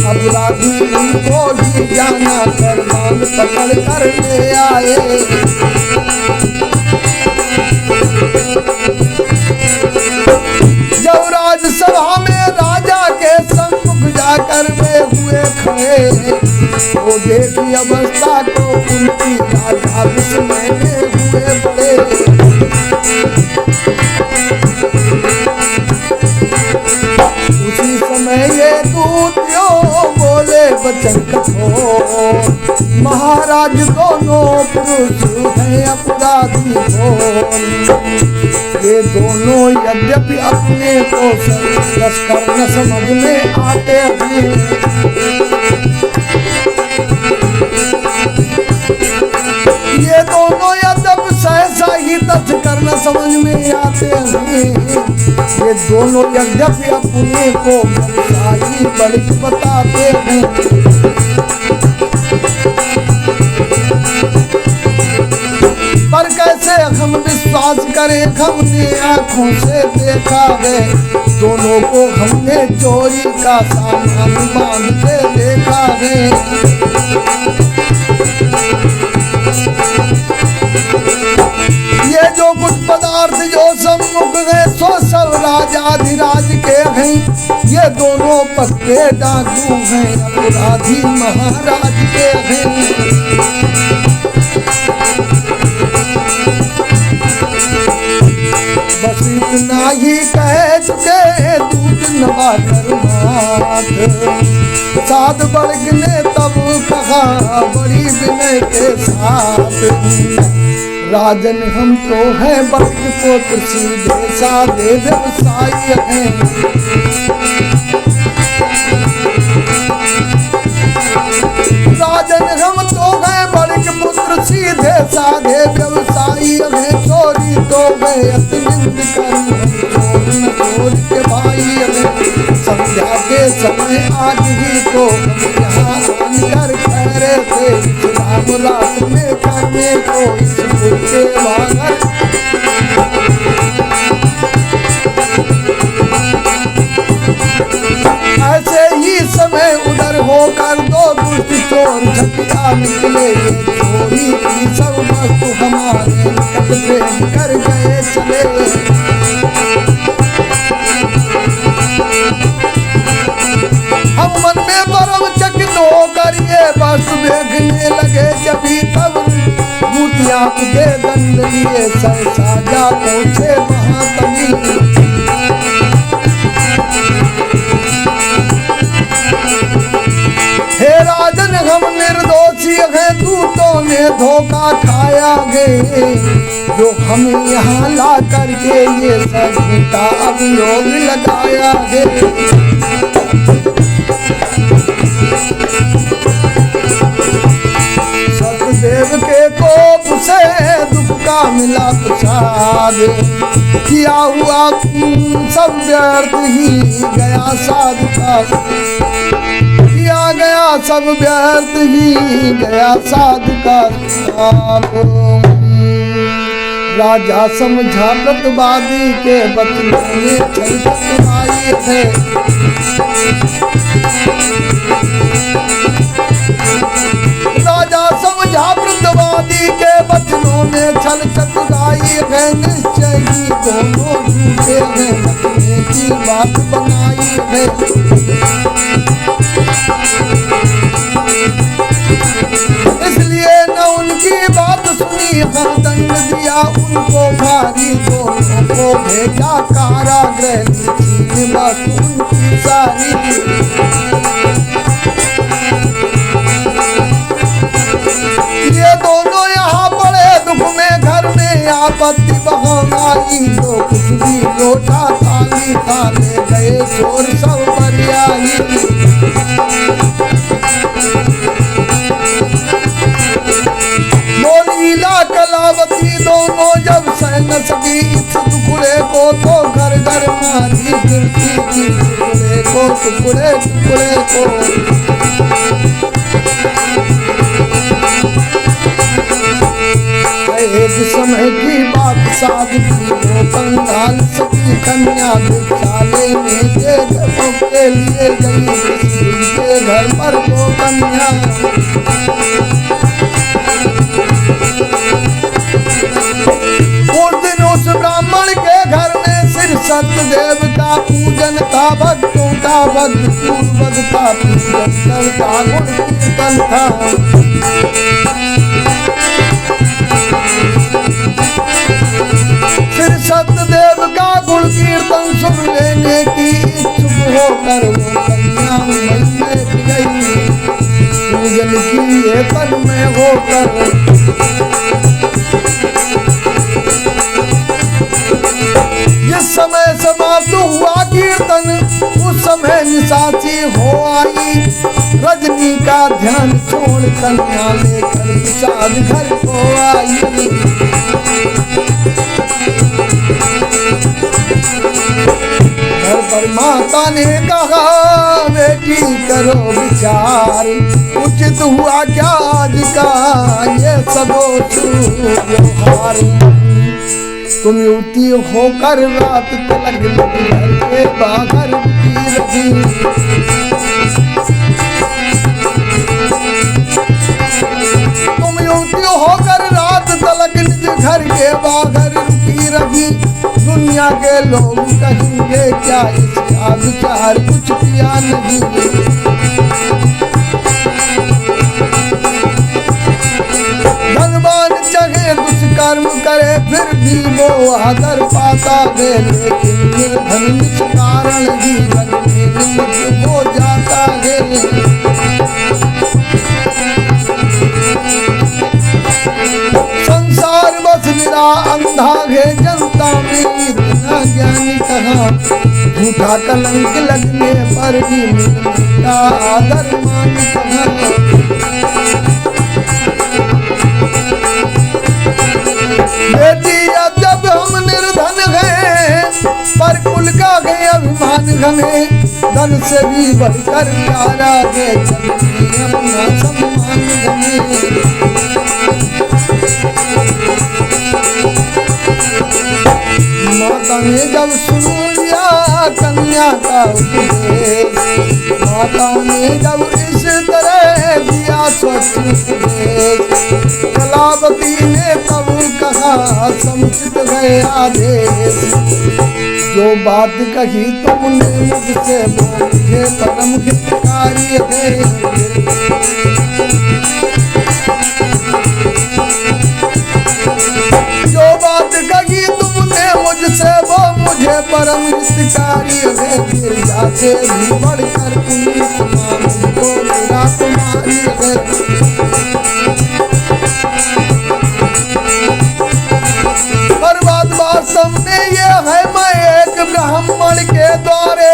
अपराधी उनको ही जाना कर बांध पकड़ कर ले आए। जब राजसभा में राजा के सम्मुख जाकर वे हुए खड़े, वो देखी अवस्था को उनकी राजा विस्मय में हुए बड़े। उसी समय ये दूत वचन कठोर। महाराज दोनों पुरुष हैं अपराधी घोर। ये दोनों यद्यपि अपने को तस्कर न समझ में आते हैं, ये दोनों यद्यपि सहसा ही तस्कर न समझ में आते हैं। ये दोनों यद्यपि अपने को व्यवसायी बड़े बताते हैं। पर कैसे हम विश्वास करें, हमने आंखों से देखा है। दोनों को हमने चोरी का सामान बांध के देखा है। ये जो कुछ पदार्थ जो सम्मुख है सो सब राजाधिराज के हैं। ये दोनों पक्के डाकू हैं, अपराधी महाराज के हैं। बस इतना ही कह चुके दूत नवा कर मात। साध वर्ग ने तब कहा बड़ी विनय के साथ, राजन हम तो हैं वर्ग पुत्र सीधे साधे व्यवसायी हैं। राजन हम तो हैं वर्ग पुत्र सीधे साधे व्यवसायी हैं। चोरी तो गए अतिनिंद कर चोर न चोर के भाई हैं। संध्या के समय आज ही तो यहाँ आनकर ठहरे थे। राम रात में करने को इस के वागर। ऐसे ही समय उधर होकर दो दुष्ट चोर झपटा निकले। ये चोरी की सब वस्तु हमारे निकट प्रेम कर गए चले। हम मन में परम चकित होकर ये वस्तु देखने लगे। जभी तब भूतिया के दंड लिए सहसा जा पहुंचे महातनी। हे राजन हम निर्दोषी हैं, दूतों ने धोखा खाया गे। जो हम यहाँ ला करके ये सब झूठा अभियोग लगाया गे। सतदेव के कोप से दुख का मिला प्रसाद। किया हुआ सब व्यर्थ ही गया साधु का। किया गया सब व्यर्थ ही गया साधु का। राजा समझा प्रतिवादी के बचनों में छल आए थे। राजा समझा प्रतिवादी के बचनों में छल चतुराई है। निश्चय ही दोनों झूठे हैं, बचने की बात बनाई है। इसलिए न उनकी बात सुनी, हर दंड दिया उनको भारी। दोनों को भेजा कारागृह, छीन वस्तु उनकी सारी। ये दोनों यहाँ पड़े दुख में, घर में आपत्ति बहाई। जो कुछ भी लोटा थाली थाने गए चोर सब बरियाई। लीला कलावती दोनों जब सहन सकी इस टुकड़े को, तो घर घर मारी गिरती थी टुकड़े को, टुकड़े टुकड़े को। एक समय की बात साधु की, वो कंगाल सती कन्या भिक्षा लेने के लिए गई। उनके घर पर वो कन्या उस ब्राह्मण के घर में सिर सत्यदेव का पूजन था। भक्तों का भक्त पूर्वक था, पूजन करता गुण कीर्तन था। सिर सत्यदेव का गुण कीर्तन सुन लेने की इच्छुक होकर वो कन्या में गई। में होकर जिस समय समाप्त हुआ कीर्तन उस समय निशाची हो आई। रजनी का ध्यान छोड़ कन्या लेकर विषाद घर को आई। घर पर माता ने कहा बेटी करो विचार, उचित हुआ क्या आज का ये सदोष व्यवहार। तुम युवती होकर रात तलक घर के बाहर की रही। तुम युवती होकर रात तलक निज घर के बाहर रुकी रही। दुनिया के लोग कहेंगे क्या इसका विचार कुछ किया नहीं। धनवान चाहे दुष्कर्म करे फिर भी वो आदर पाता है, लेकिन निर्धन निज कारण जीवन में निमित्त हो जाता है। संसार बस निरा अंधा है, जनता में इतना ज्ञानी कहाँ। झूठा कलंक लगने पर भी मिलता आदर मान कहाँ। बेटी जब हम निर्धन हैं पर कुल का है अभिमान हमें। धन से भी बढ़कर प्यारा है, जननी अपना सम्मान हमें। माता ने जब सुन लिया कन्या का उपदेश, माता ने जब इस तरह दिया स्वच्छ उपदेश। कलावती ने तब कहा समुचित है आदेश। जो बात कही तुमने मुझसे वो मुझे परम हितकारी है। जो बात कही तुमने मुझसे वो मुझे परम हितकारी है। गिरजा से भी बढ़कर पुनीत मुझको मेरा तुम्हारी है। पर बात सामने ये है मैं एक ब्राह्मण के द्वारे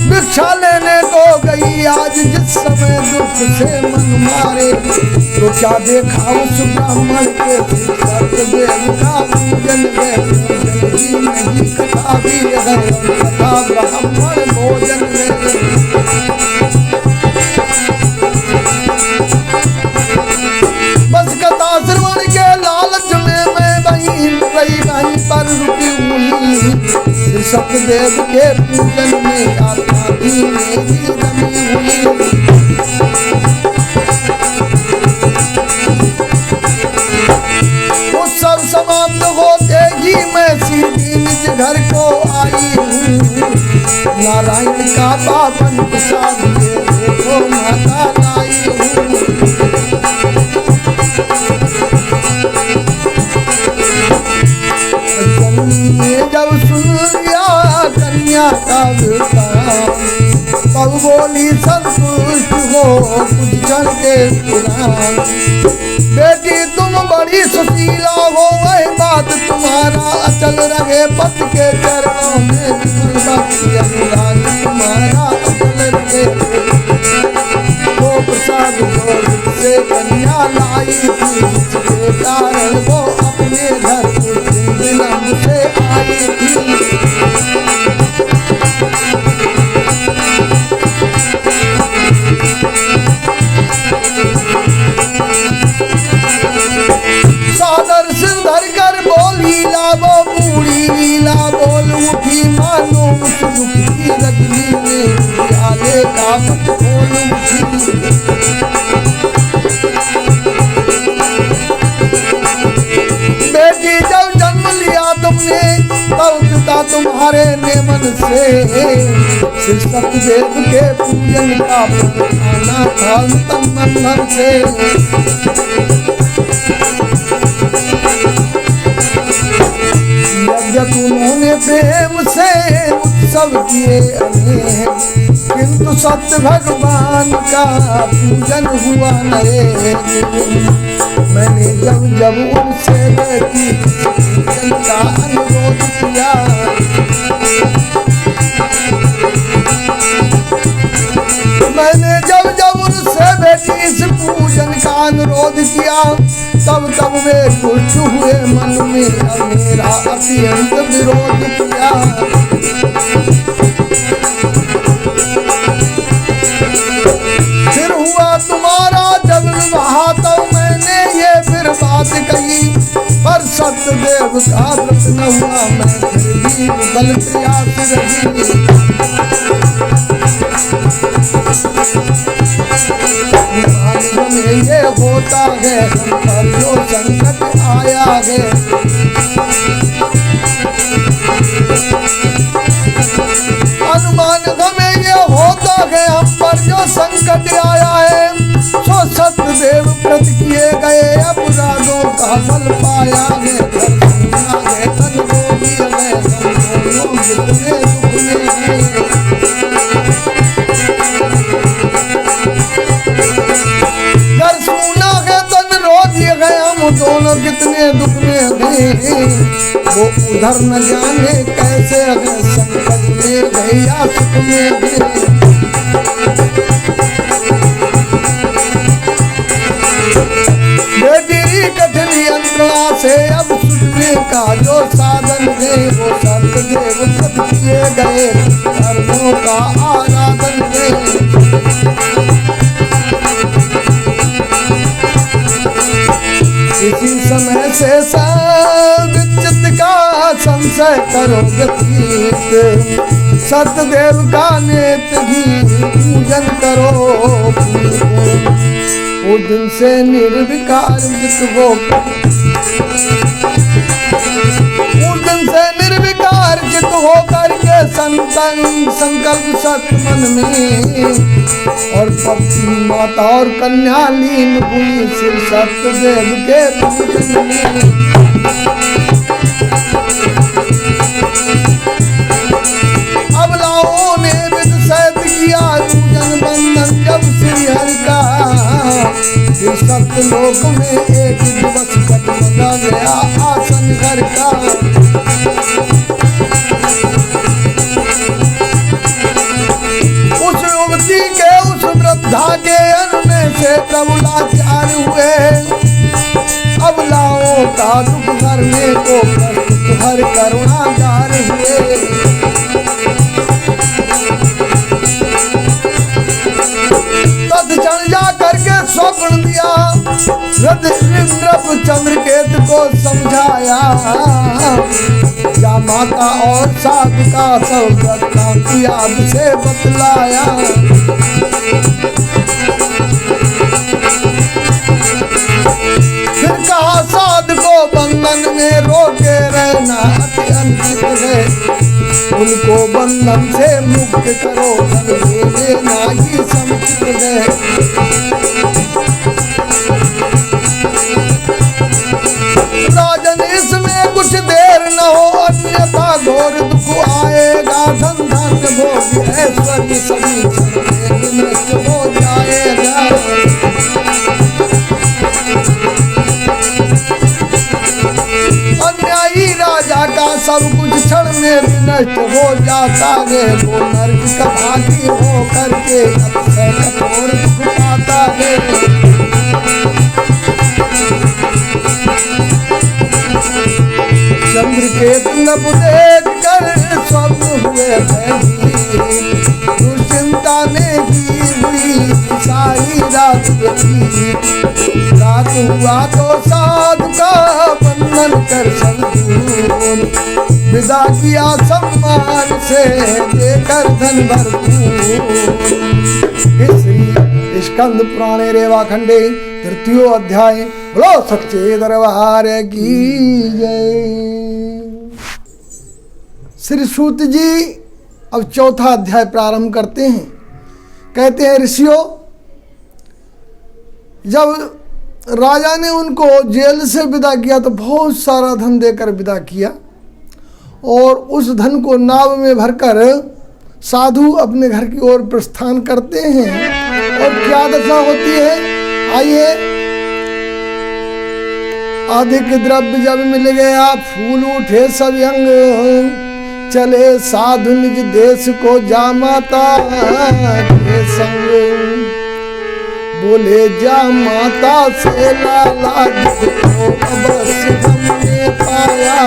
भिक्षा लेने को गई आज जिस समय दुख से मन मारे। तो क्या देखा उस ब्राह्मण के सत्यदेव का पूजन है। पूजन ही नहीं कथा भी है, कथा ब्राह्मण भोजन है। बस कथा श्रवण के लालच में मैं वहीं पर रुकी हुई। सत्यदेव के पूजन में आत्मा भी मेरी रमी हुई। उत्सव समाप्त होते ही मैं सीधी निज घर को आई हूँ। नारायण का पावन प्रसाद देखो माता लाई हूँ। जब सुन लिया कन्या का वृतांत, तब बोली संतुष्ट हो कुछ जन के पुराण। बेटी तुम बड़ी सुशीला हो वह बात तुम्हारा अचल रहे। पत के चरणों में भक्ति अनुराग तुम्हारा अचल रहे। वो प्रसाद जो से कन्या लाई थी जिसके कारण वो अपने घर विलंब से आई थी। सादर सिर धर कर बोली लावो बूढ़ी लीला बोल उठी। मानो उस दुख की रजनी में आले का पट खोल उठी। बेटी जब जन्म लिया तुमने तब पिता तुम्हारे नेमन से श्री सत्यदेव के पूजन का आना था तन बंधन से। यज्ञ उन्होंने प्रेम से उत्सव किए अनेक। किंतु सत्य भगवान का पूजन हुआ न रे। मैंने जब जब उनसे बेटी पूजन का अनुरोध किया, मैंने जब जब उनसे बेटी इस पूजन का अनुरोध किया, तब तब वे कुछ हुए मन में मेरा अत्यंत विरोध किया। फिर हुआ तुम्हारा जब विवाह, तब मैंने ये फिर बात कही, पर सत्यदेव का व्रत न हुआ, मैं फिर भी बल प्रयास रही। में ये होता है हम पर जो संकट आया है, अनुमान हमें ये होता है हम पर जो संकट आया है। सो सत्यदेव व्रत किए गए अपराधों का फल पाया है। तन रोगी है हम दोनों जितने दुख में हैं। घर सुना है तन रोगी है हम दोनों कितने दुख में हैं। वो उधर न जाने कैसे है संकट में गए या सुख में गए। बेटी कठिन यंत्रणा से अब छूटने का जो साधन है, वो सत्यदेव व्रत किए गए कर्मों का आराधन है। इसी समय से विचित का संशय करो व्यतीत, सत्यदेव का नेत्र घी पूजन करो। उस दिन से निर्विकार जित हो, उस दिन से निर्विकार जित हो करके संतन संकल्प सत्य मन में, और पत्नी माता और कन्या लीन हुई सिर सत्यदेव के पूजन में। अबलाओं ने विध सहित किया पूजन बंधन जब श्री हरि का, फिर सत्य लोक में एक दिवस कट बना गया आसन घर का। उस युवती के उस वृद्धा के अन्न में से प्रभु लाचार हुए। अबलाओं का दुख हरने को हर करुणा जार हुए। तत्क्षण जा करके स्वप्न दिया, चंद्रकेतु को समझाया, या माता और साधु का सब वृत्तांत याद से बतलाया। फिर कहा साधु को बंधन में रोके रहना अति अनुचित है, उनको बंधन से मुक्त करो ले लेना ही समुचित है। राजन इसमें कुछ देर न हो, अन्यथा घोर दुख आएगा। धन धन भोग ऐश्वर्य सभी नष्ट हो जाएगा। अन्यायी राजा का सब कुछ क्षण में विनष्ट हो जाता है। वो नरक का भागी हो करके अक्षय कठोर दुख पाता है। चंद्रकेतु नभ देख कर स्वप्न हुए दुश्चिंता ने की हुई सारी रात व्यतीत। रात हुआ तो साधु का बंधन कर संतूर, विदा किया सम्मान से देकर धन भरपूर। स्कंद पुराणे रेवाखंडे तृतीयो अध्याय। बोलो सच्चे दरबार की जय। श्री सूत जी अब चौथा अध्याय प्रारंभ करते हैं। कहते हैं, ऋषियों, जब राजा ने उनको जेल से विदा किया तो बहुत सारा धन देकर विदा किया, और उस धन को नाव में भरकर साधु अपने घर की ओर प्रस्थान करते हैं और क्या दशा होती है, आइए। अधिक द्रव्य जब मिल गया, फूल उठे सब अंग, चले साधु निज देश को जा माता के संग। बोले जा माता से लाला को अवश्य हमने पाया,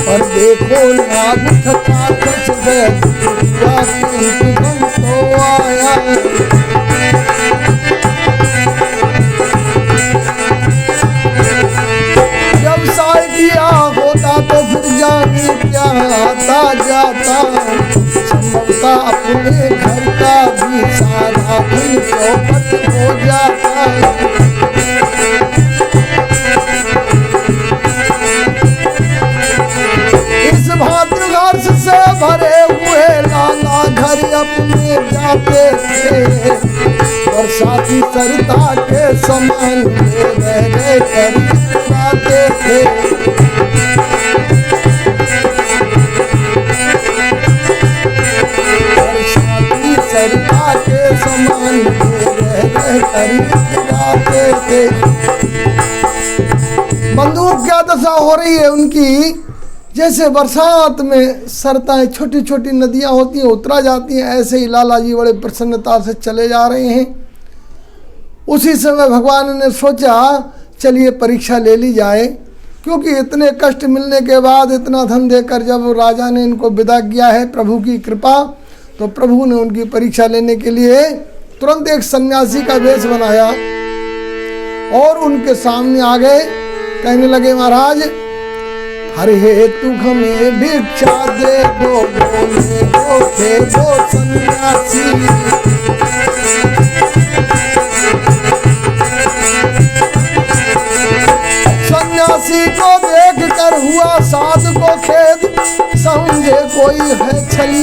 और देखो नाग थका कछ गए तो आया। व्यवसाय किया होता तो फिर जानी क्या आता जाता, संभवता अपने घर का भी सारा धन चौपट हो जाता। इस भांति हर्ष से भरे हुए लाला घर अपने जाते थे, और साथी सरिता के समान रह गए जाते थे। और साथी सरिता के समान जाते थे। बंधुओं क्या दशा हो रही है उनकी, जैसे बरसात में सरताएं छोटी छोटी नदियां होती हैं उतरा जाती हैं, ऐसे ही लाला जी बड़े प्रसन्नता से चले जा रहे हैं। उसी समय भगवान ने सोचा चलिए परीक्षा ले ली जाए, क्योंकि इतने कष्ट मिलने के बाद इतना धन देकर जब राजा ने इनको विदा किया है प्रभु की कृपा, तो प्रभु ने उनकी परीक्षा लेने के लिए तुरंत एक सन्यासी का वेश बनाया और उनके सामने आ गए। कहने लगे महाराज, हर हेतु हमें भिक्षा दे दो, बोले दो थे दो सन्यासी। सन्यासी को देख कर हुआ साधु को खेद, समझे कोई है छली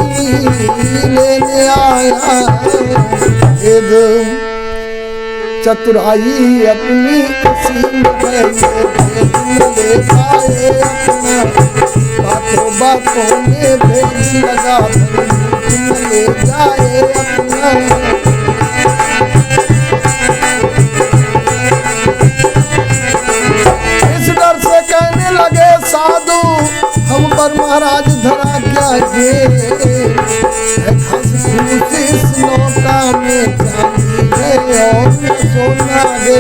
लेने आया। चतुराई अपनी इसी में ले पाए अपना, बातों बातों में भेज लगा ले जाए अपना। इस डर से कहने लगे साधु, हम पर महाराज धरा क्या ये, इस नौका में चांदी है और सोना है।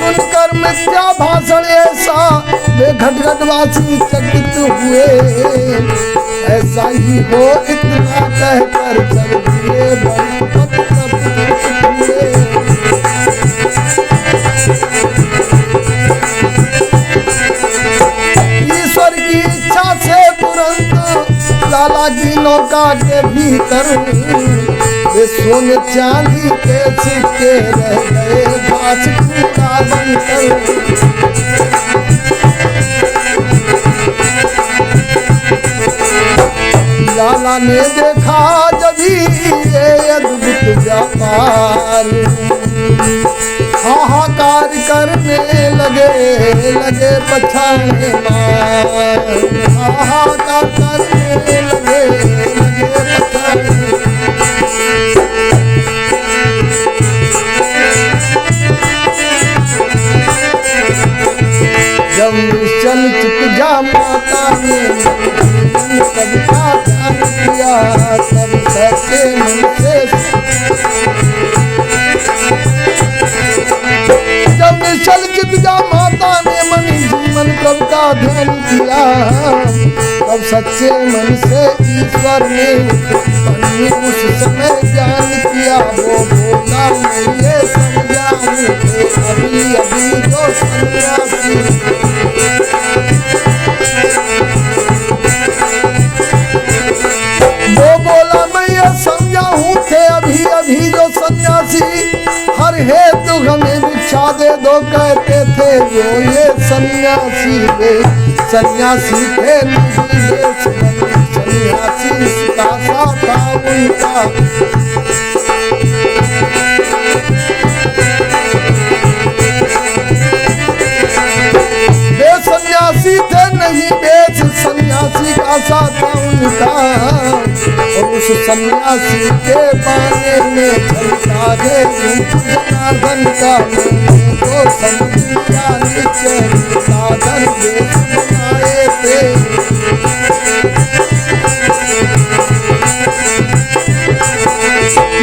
सुनकर मिथ्या भाषण ऐसा वे घटघटवासी चकित हुए, ऐसा ही हो इतना कहकर चल दिए ईश्वर की इच्छा से तुरंत लाला की नौका के भीतर वे सोने चांदी के सिक्के रह गए घास कूड़ा बनकर। लाला ने देखा जब ये अद्भुत व्यापार, हाहाकार करने लगे पछाने मार, हाहाकार करने लगे पछाने। जब निश्चल चित जा माता ने सबका ध्यान किया, सब सच्चे मन से। जब निश्चल चित जा माता ने मन जीवन कब का ध्यान किया, तब सच्चे मन से ईश्वर ने उस समय ज्ञान किया। वो बोला मैं ये समझाऊं अभी अभी जो सन्यासी। वो बोला मैं ये समझाऊं थे अभी अभी जो सन्यासी, हर हेतु हमें भिक्षा दे दो कहते थे जो ये सन्यासी। वे सन्यासी थे सन्यासी इसका सा था उनका। वे सन्यासी थे नहीं वेश सन्यासी का सा था उनका, और उस सन्यासी के बाने में चलता है जनार्दन का तो समझ लिया नीचे साधन वेश बनाए थे।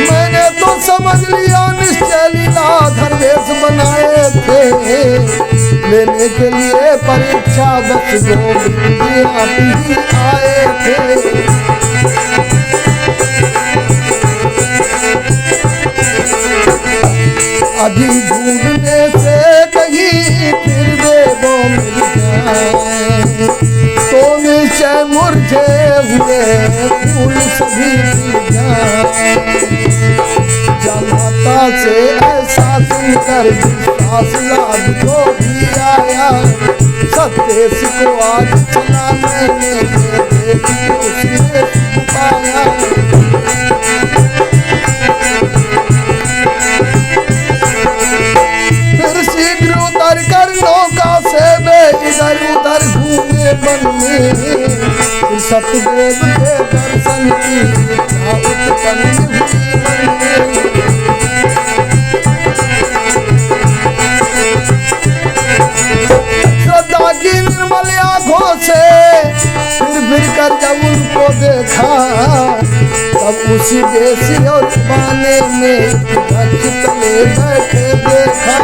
मैंने तो समझ लिया निश्चय लीलाधर वेश बनाए थे, लेने के लिए परीक्षा बस गोविंद आप ही आए थे। अभी ढूंढने से कहीं फिर वे वो मिल जाए, तो निश्चय मुरझे हुए फूल सभी मिल जाए। जमाता से ऐसा सुनकर विश्वास लाभ को भी आया, सत्य को आज चला मैंने देख उसने पाया। फिर शीघ्र उतर कर नौका से वे इधर उधर घूमे मन में, सतदेव के दर्शन की इच्छा उत्पन्न हुई मन में। श्रद्धा की निर्मल आँखों से फिर कर जब उनको देखा, तब उसी देसी और पाने में तले बैठे देखा।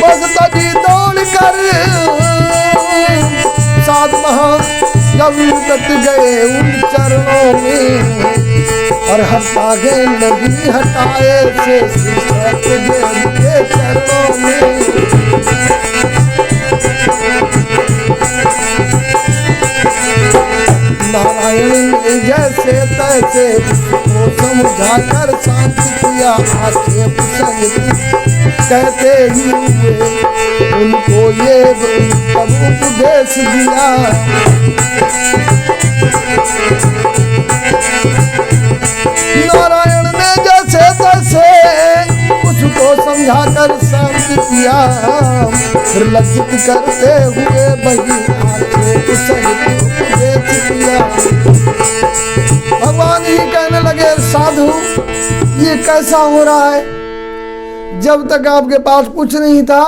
बस तभी दौड़ कर सात महा जब लुट गए उन चरणों में, और हटागे नहीं हटाए से सतदेव के चरणों में। नारायण ने जैसे तैसे को समझा कर शांत किया, आक्षेप सहित कहते ही हुए उनको ये उपदेश दिया। नारायण ने जैसे तैसे उसको समझा कर शांत किया, फिर लज्जित करते हुए वही आक्षेप सहित उपदेश दिया। भगवान ही कहने लगे साधु ये कैसा हो रहा है, जब तक आपके पास कुछ नहीं था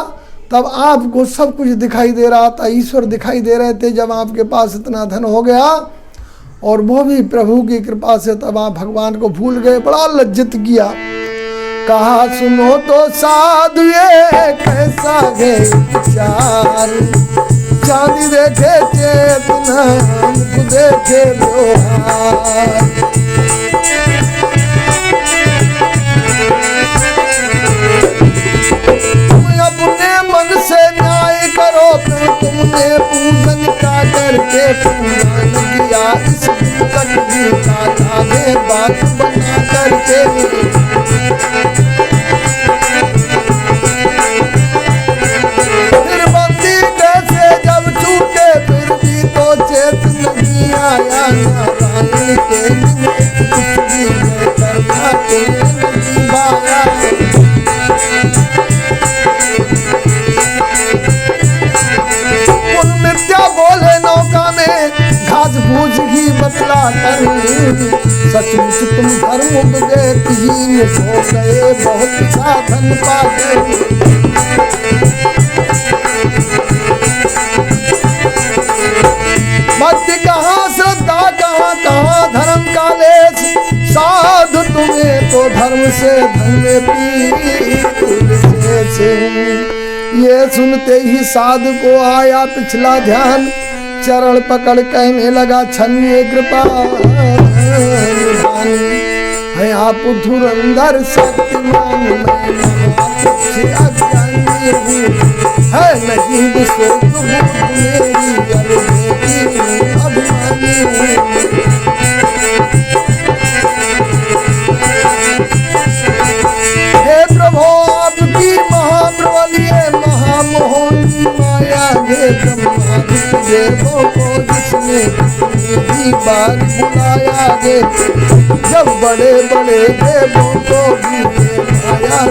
तब आपको सब कुछ दिखाई दे रहा था, ईश्वर दिखाई दे रहे थे। जब आपके पास इतना धन हो गया और वो भी प्रभु की कृपा से, तब आप भगवान को भूल गए, बड़ा लज्जित किया। कहा सुनो तो साधु ये कैसा है विचार, चांदी देखे चेतना देखे व्यवहार। अपने मन से न्याय करो, फिर तुमने पूजन का करके पूजन किया, इस तक भी काने बात बना करके। फिर बंदी कैसे जब छूटे फिर भी तो चेत नहीं आया, नारायण के कुछ भी करना तुम्हें नहीं भाया। बोले नौका में घास फूस ही बतला कर, सचमुच तुम धर्म उपदेशहीन हो गए, बहुत साधन पाकर। भक्ति कहाँ श्रद्धा कहाँ कहाँ धर्म का लेस, साधु तुम्हें तो धर्म से धन में पीर से। ये सुनते ही साधु को आया पिछला ध्यान, चरण पकड़ कहने लगा छन्ये कृपा है आप धुरंधर शक्तिमान, मैं अज्ञानी हूँ है नहीं विश्व मेरी अभिमानी हूँ। हे प्रभु आपकी महाप्रबली महामोहनी माया गे, ब्रह्मादित्य देवों को जिसने भी बार बुलाया गे, जब बड़े बड़े देवों को भी माया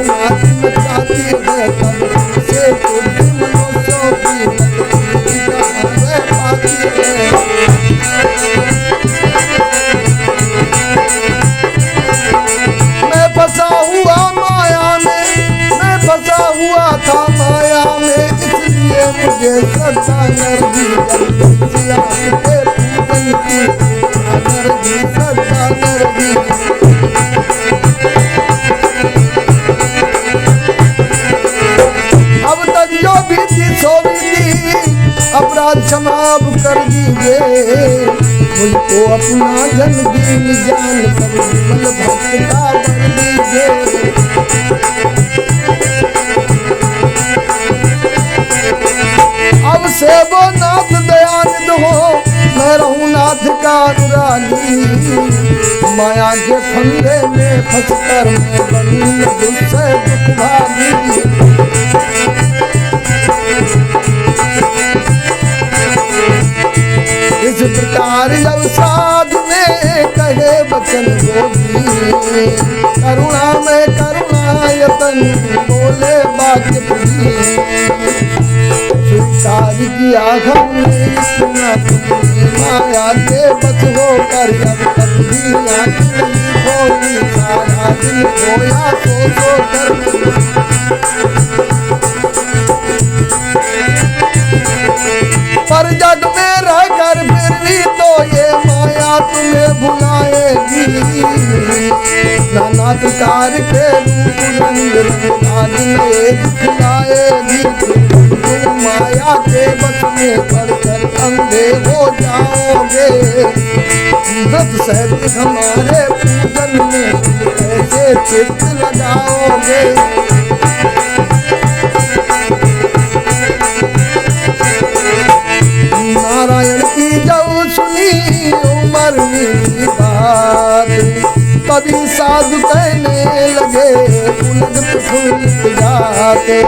जागे श्रद्धा नरजी जल्दी आपके पूजन की नरजी श्रद्धा नरजी। अब तक जो बीती सो बीती अपराध क्षमाप कर दीजिए मुझको अपना जन्मदिन जान कर विमल भक्त का बर दीजिए। अब से वो नाथ दयानिध हो मैं रहूं नाथ का अनुरागी माया के फंदे में फंस कर मैं बनूं दुख भागी। इस प्रकार जब साधु ने कहे वचन जोगी करुणा में करुणायतन बोले वाक्य स्वीकार किया हमने इतना माया के बस हो कर अब कभी आँख नहीं खोली सारा दिन खोया सो कर। पर जग में रहकर फिर भी तो ये माया तुम्हें भुलाएगी नाना प्रकार के रूप रंग रंग नए दिखलाएगी। तुम माया के बस में पड़कर अंधे हो जाओगे नत सहज हमारे पूजन में कैसे चित्त लगाओगे। नारायण की जब सुनी उमरनी बात तभी साधु कहने लगे उलट प्रफुल्लित जाते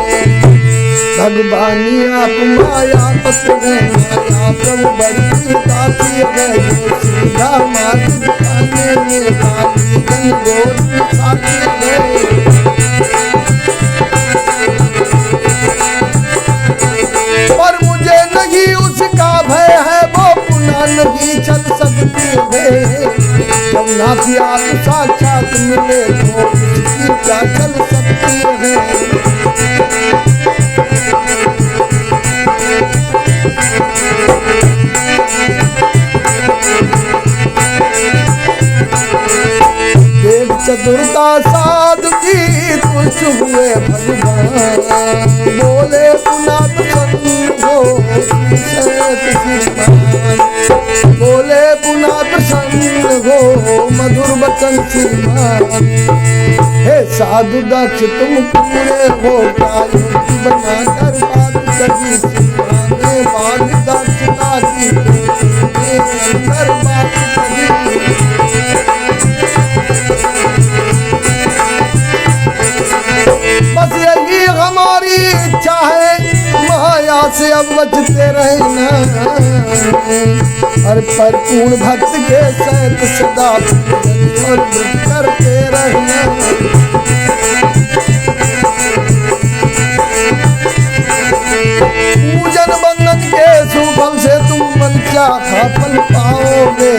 भगवानी आप माया पत्र माया प्रभु बड़ी दाती है सीधा मार्ग दिखाने में काली जन गोद साथी है। पर मुझे नहीं उसका भय है वो पुनः नहीं चल सकती है जब नाथ आप साक्षात मिले तो उसकी क्या चल सकती है। देव चतुरता साधु की तुष्ट हुए भगवान बोले पुनः बोले पुनः प्रसन्न हो मधुर वचन श्रीमान। हे साधु दक्ष तुम पूरे हो कायुक्ति बनाकर बात कही श्रीमाने बाग दक्षता की अंदर बात कही। बस यही हमारी इच्छा है माया से अब बचते रहना और परिपूर्ण भक्त के सहित सदा और करते रहना। पूजन बंधन के सुफल से तुम मन क्या फल पाओगे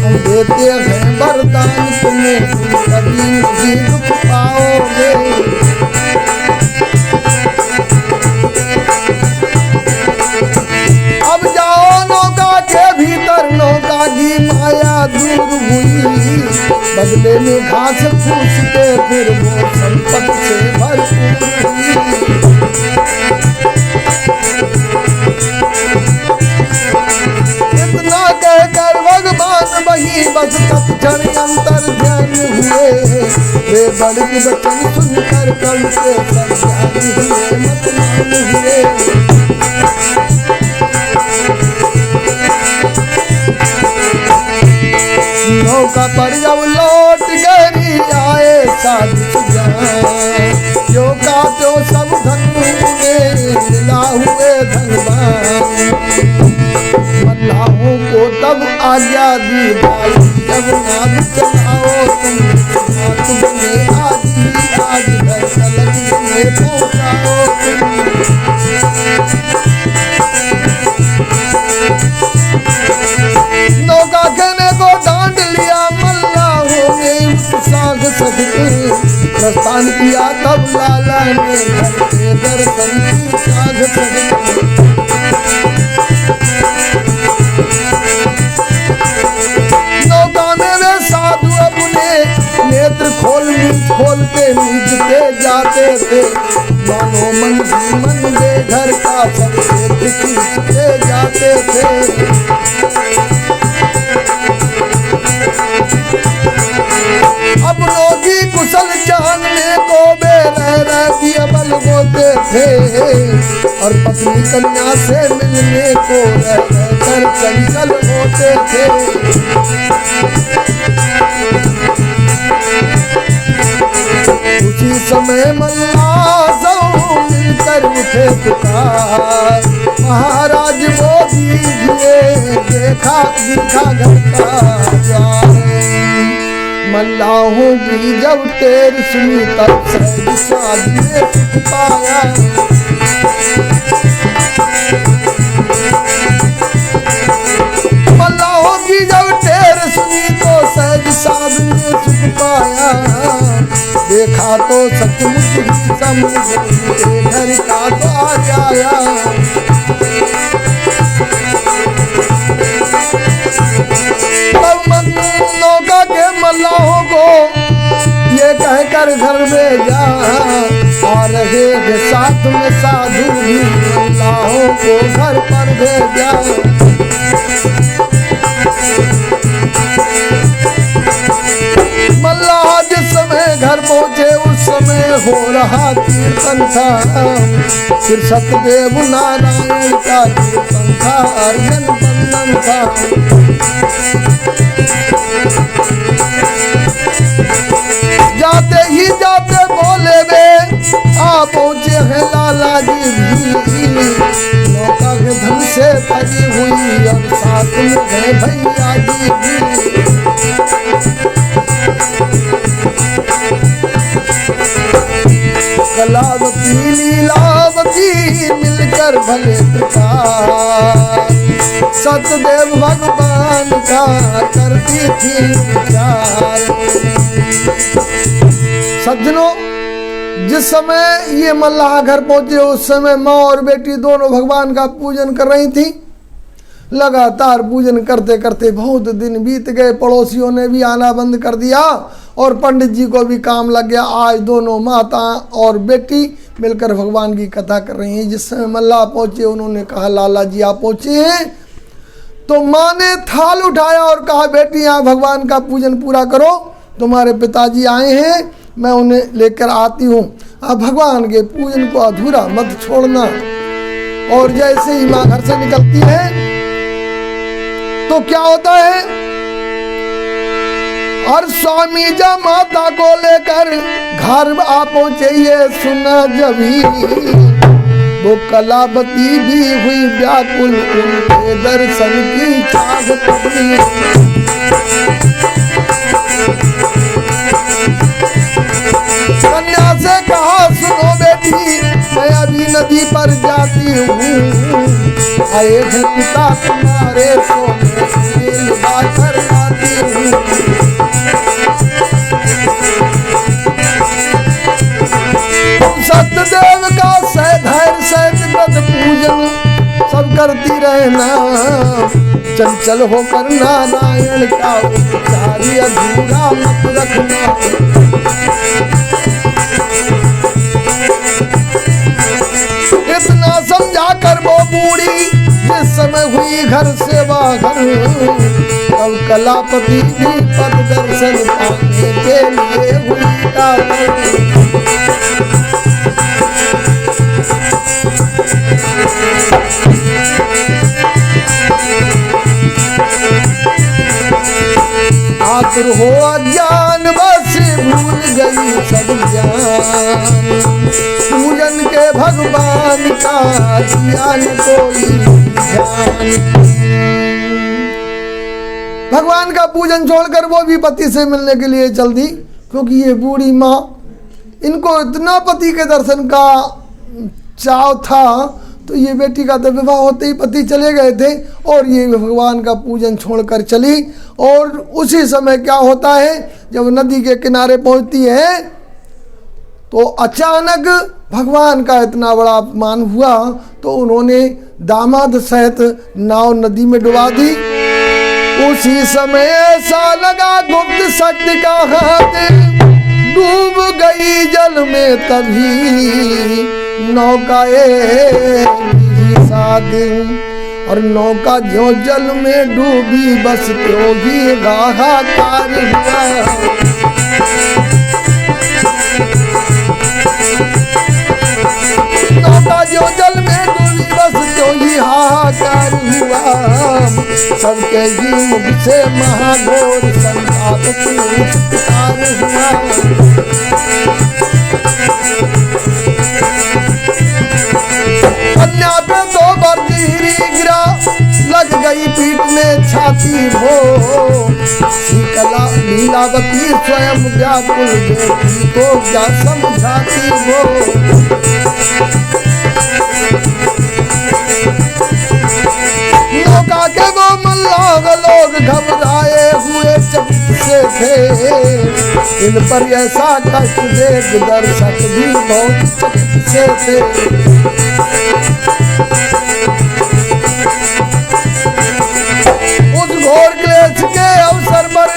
हम देते हैं वरदान तुम्हें कभी नहीं दुख पाओगे। अब जाओ नौका के भीतर नौका की माया दूर हुई बदले में घास फूस के फिर वो संपत्ति से भरपूर हुई। इतना कहकर भगवान वही बस तत्क्षण अंतर ध्यान हुए वे बड़े वचन सुनकर कल से सब ज्ञानी हुए मतमान हुए। नौका पर जब लौट गई आए साधु जो का तो सब धन मिला हुए धनवान मल्लाहों को तब आज्ञा दी भाई जब नाद चलाओ तुम बने आज धरतल में पहुँचाओ। नौका कहने को डांट लिया मल्लाहों ने साग सदके प्रस्थान किया तब लाला ने घर के दर्शन की साग सदके। चलते नीचते जाते थे, मानो मन ही मन बेघर का सबसे खींचते जाते थे। अपनों की कुशल जानने को बेरहना की अमल बोते थे, और पत्नी कन्या से मिलने को रह कर चंचल होते थे। उसी समय मल्लाह मिलकर उठे पुकार, महाराज वो दीजिए देखा दिखा घर का द्वार। मल्लाहों की जब टेर सुनी तब सहज साध ने सुख पाया। मल्लाहों की जब टेर सुनी तो सहज साध ने सुख पाया। देखा तो सचमुच ही समुझ घर का द्वार आया। नौका के मल्लाहों को ये कहकर घर में जा, आ रहे थे साथ में साधु भी मल्लाहों को घर पर भेजा। मल्लाह जिस समय घर पहुंचे उस समय हो रहा कीर्तन था, फिर सतदेव नारायण का कीर्तन था, अर्जन बंदन था। जाते ही जाते बोले वे आ पहुंचे हैं लाला जी भी, नौका के धन से भरी हुई और साथ में गए भैया जी भी। कलावती लीलावती मिलकर भले प्रकार, सतदेव भगवान का करती थी विचार। सज्जनों, जिस समय ये मल्लाह घर पहुंचे उस समय माँ और बेटी दोनों भगवान का पूजन कर रही थी। लगातार पूजन करते करते बहुत दिन बीत गए। पड़ोसियों ने भी आना बंद कर दिया और पंडित जी को भी काम लग गया। आज दोनों माता और बेटी मिलकर भगवान की कथा कर रही हैं। जिस समय मल्लाह पहुंचे उन्होंने कहा लाला जी आप पहुंचे हैं। तो माँ ने थाल उठाया और कहा बेटी यहाँ भगवान का पूजन पूरा करो, तुम्हारे पिताजी आए हैं, मैं उन्हें लेकर आती हूँ। अब भगवान के पूजन को अधूरा मत छोड़ना। और जैसे ही माँ घर से निकलती है तो क्या होता है, और स्वामी जब माता को लेकर घर आ पहुंचे ये सुना जभी, वो कलावती भी हुई व्याकुल उनके दर्शन की चाहत थी। कन्या से कहा सुनो बेटी मैं अभी नदी पर जाती हूँ, आए हैं पिता तुम्हारे तो मैं कर आती हूँ। तुम सत्यदेव का धैर्य सहित व्रत पूजन सब करती रहना, चंचल होकर नारायण का उपचारी अधूरा मत रखना। इतना समझा कर वो बूढ़ी जिस समय हुई घर से बाहर, अब कलापति भी पद दर्शन पाने के लिए हुई कातर। आतुर हो अज्ञान बस भूल गई सब ज्ञान, पूजन के भगवान का दिया न कोई ध्यान। भगवान का पूजन छोड़कर वो भी पति से मिलने के लिए चल दी, क्योंकि ये बूढ़ी माँ इनको इतना पति के दर्शन का चाव था। तो ये बेटी का तो विवाह होते ही पति चले गए थे और ये भगवान का पूजन छोड़कर चली। और उसी समय क्या होता है, जब नदी के किनारे पहुंचती है तो अचानक भगवान का इतना बड़ा अपमान हुआ तो उन्होंने दामाद सहित नाव नदी में डुबा दी। उसी समय ऐसा लगा गुप्त शक्ति का हाथ, डूब गई जल में तभी नौकाए साध, और नौका जो जल में डूबी बस त्यों ही हाहाकार हुआ। नौका जो जल में डूबी बस त्यों ही हाहाकार हुआ। सबके ही मुख से महाघोर संताप पुकार हुआ। कन्या पे दो बार गिरी गिरा, लग गई पीठ में छाती हो। शीतला लीलावती स्वयं व्याकुल बेटी को क्या समझाती हो। नौका के वो मल्लाह लोग घबराए हुए चकित से थे। इन पर ऐसा कष्ट देख दर्शक भी बहुत चकित से थे। उस घोर क्लेश के अवसर पर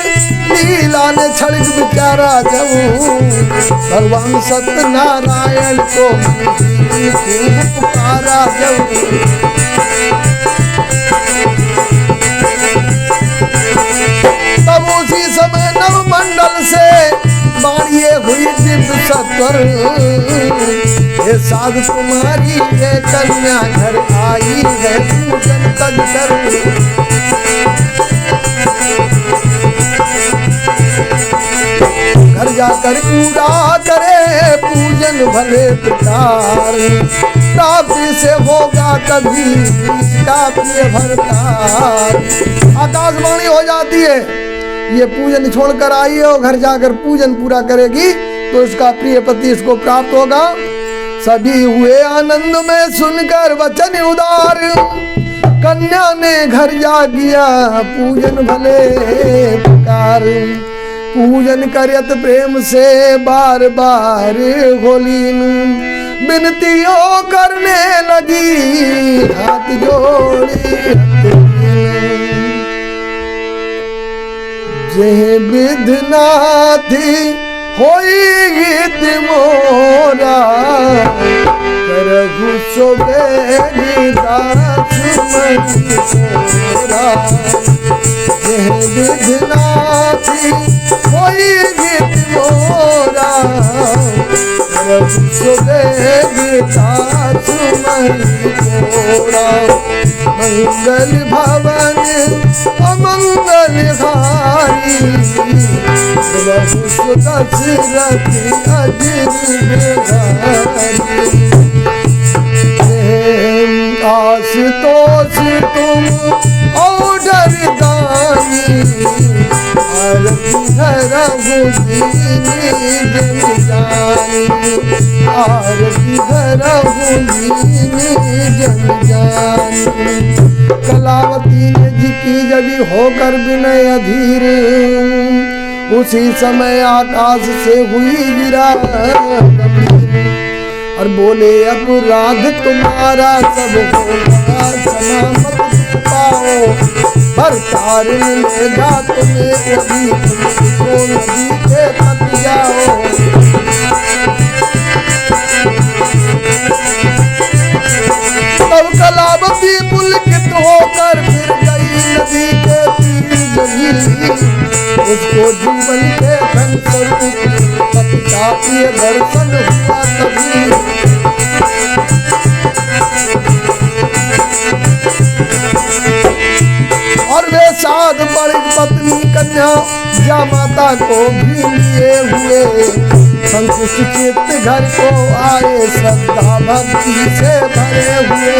लीला ने क्षणिक विचारा जब भगवान सत्यनारायण को खूब पुकारा जब। तब उसी समय नवमंडल से बाणिये हुई दिव्य सत्वर। ये साधु कुमारी ये कन्या घर आई है पूजन तज कर। घर जाकर पूरा करे पूजन भले प्रकार। प्राप्ति से होगा कभी इसका प्रिय भरतार। आकाशवाणी हो जाती है, ये पूजन छोड़कर आई है और घर जाकर पूजन पूरा करेगी तो इसका प्रिय पति इसको प्राप्त होगा। सभी हुए आनंद में सुनकर वचन उदार। कन्या ने घर जा किया पूजन भले प्रकार। पूजन करत प्रेम से बार बार होलीन। विनतियों करने लगी हाथ जोड़ी। जे विधनाथी होई गीत मोरा, करहु सो बेगी दास मई मोरा। जे विधनाथी होई गीत मोरा, करहु सो बेगी दास मई मोरा। मंगल भवन अमंगल हारी, बहु दशरथ अजिर बिहारी। आशुतोष तुम औडर दानी, आरती धरहु दीनी जन जानी। आरती धरहु दीनी जन जानी। कलावती ने जी की जबी होकर विनय अधीर। उसी समय आकाश से हुई गिरा और बोले अपराध तुम्हारा सब होगा क्षमा मत पाओ। भरतार मिलेगा तुम्हें अभी तुमको नदी के तट जाओ। तब कलावती पुलकित होकर फिर गई नदी के तीर जगी। उसको जीवन के धन स्वरूप पति का प्रिय दर्शन हुआ तभी। और वे साध बड़ी पत्नी कन्या जा माता को भी लिए हुए। संतुष्ट चित्त घर को आए श्रद्धा भक्ति से भरे हुए।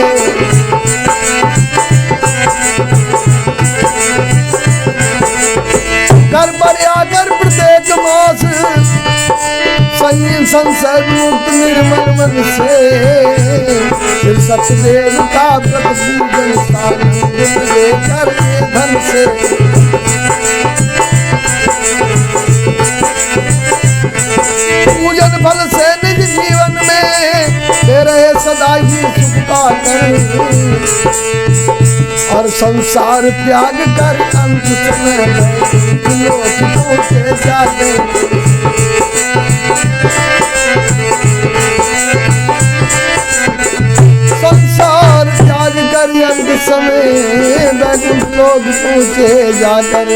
घर पर आकर प्रत्येक मास संयम संसद मुक्त निर्मल मन से। फिर सतदेव का व्रत पूजन लेकर धन से। पूजन फल से निज जीवन में दे रहे सदा ही सुख का कर। और संसार त्याग कर अंत समय में लोक पहुँचे जाते। बैकुंठ लोक पहुँचे जाकर।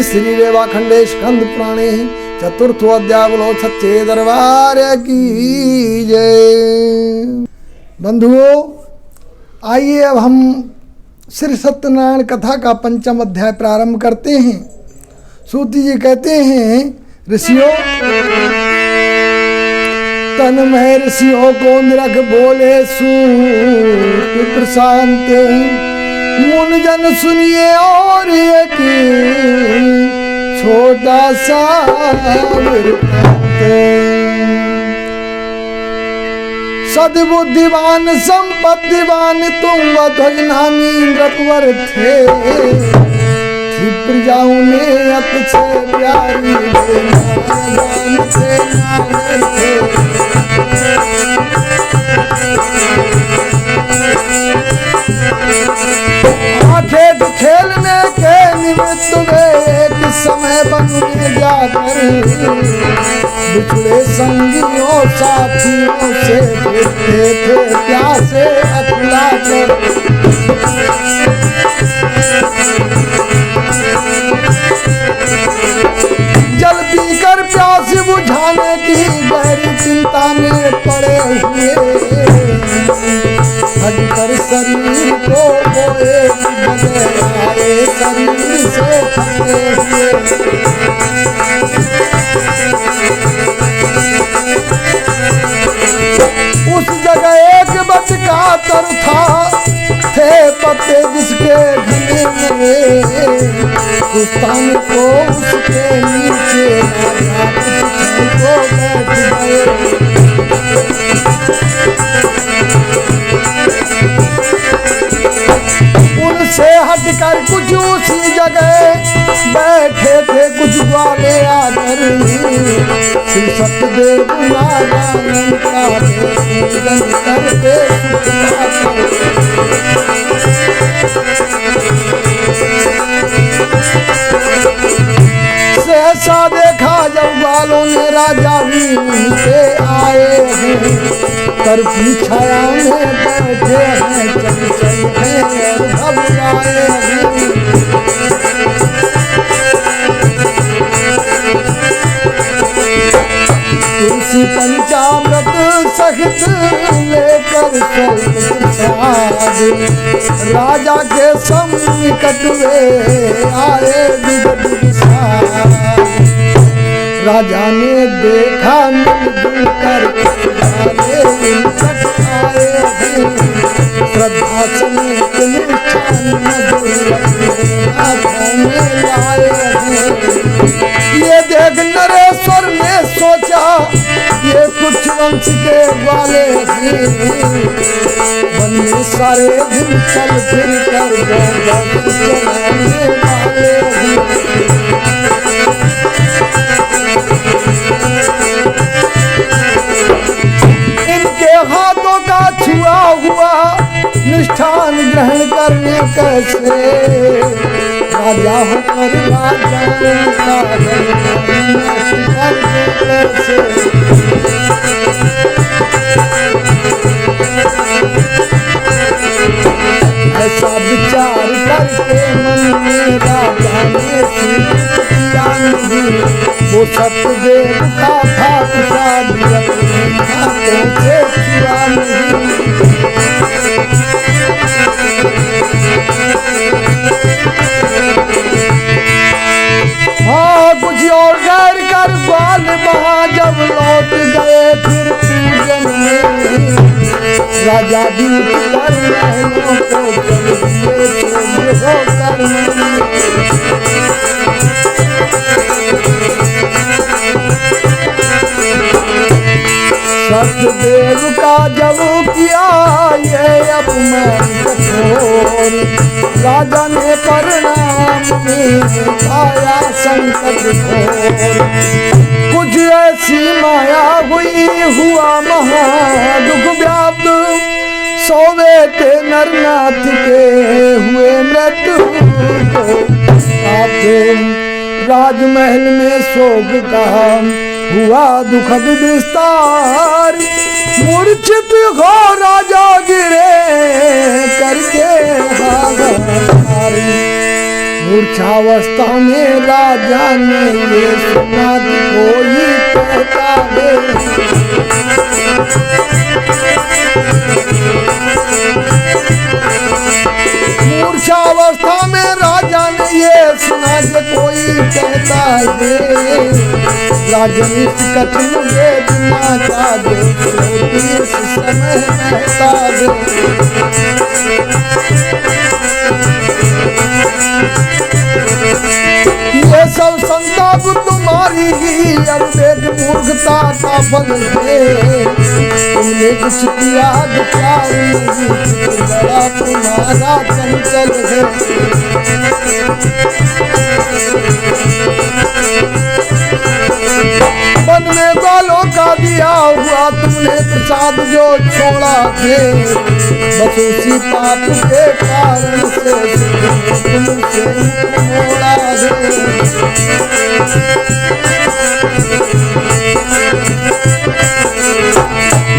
श्री रेवा खंडे स्कंद पुराणे चतुर्थ अध्याय। बोलो सच्चे दरबार की जय। बंधुओं, आइए अब हम श्री सत्यनारायण कथा का पंचम अध्याय प्रारंभ करते हैं। सूती जी कहते हैं, ऋषियों तन्मय ऋषियों को निरख बोले सूत प्रशांत। मुनिजन सुनिए और एक छोटा सा वृत्तांत। सद्बुद्धिवान संपत्तिवान तुम ध्वज नामी नृपवर थे। प्रजाओं ने अतिशय प्यारी खेत खेलने के निमित्त वे एक समय वन में जाकर बिछड़े संगियों साथियों से फिरते थे प्यासे अकुलाकर। जल पीकर प्यास बुझाने की गहरी चिंता में पड़े हुए हटकर शरीर को वो एक जगह आए शरीर से थके हुए। उस जगह एक बच का तर था, थे पत्ते जिसके घने में सुस्तान को उसके नीचे को बैठ गए। उनसे हटकर कुछ उसी जगह बैठे थे कुछ ग्वाले आकर। श्री सत्यदेव नारायण का पूजन करते सहसा देखा जब ग्वालों ने राजा भी उनसे आए हैं। तरफी छाया में बैठे हैं चंचल हैं और घबराए हैं। तुलसी पंचामृत सहित लेकर प्रसाद राजा के सन्निकट वे आए विगत विषाद। राजा ने देखा मिलजुल कर आए हैं। श्रद्धा समेत निष्ठान लाए हैं। ये देख नरेश्वर ने सोचा ये कुछ वंश के वाले हैं। वन में सारे दिन चल फिर कर चलाने वाले हैं। इनके हाथों का छुआ हुआ निष्ठान ग्रहण करने कैसे। राजा होकर राजा का कैसे। ऐसा विचार करके मन में राजा ने किया नहीं। वो सत्यदेव का था प्रसाद अपने हाथों से छुआ नहीं। हाँ कुछ और गैर कर ग्वाल वहाँ जब लौट गए फिर पूजन में। राजा दूत कर महलों को चल दिए होकर। सत्यदेव का जब किया ये अपमान कठोर। राजा ने परिणाम में पाया संकट घोर। कुछ ऐसी माया हुई हुआ महा दुख व्याप्त। सोवे थे नरनाथ के हुए मृत्यु को आते। राजमहल में शोक का हुआ दुखद विस्तार, मूर्छित हो राजा गिरे करके हाहाकार। मूर्छावस्था में राजा ने ये सुना कि कोई कहता है, मूर्छावस्था में राजा ने ये सुना कि कोई कहता है, राजनी कठिन वेदना का इस समय कहता है। ये सब संताप तुम्हारी ही अब देख मूर्खता का फल है, तुमने कुछ किया विचार नहीं, बड़ा तुम्हारा चंचल है। वन में बालों का दिया हुआ तुमने प्रसाद जो छोड़ा है, बस उसी पाप के कारण से तुमसे मोड़ा है।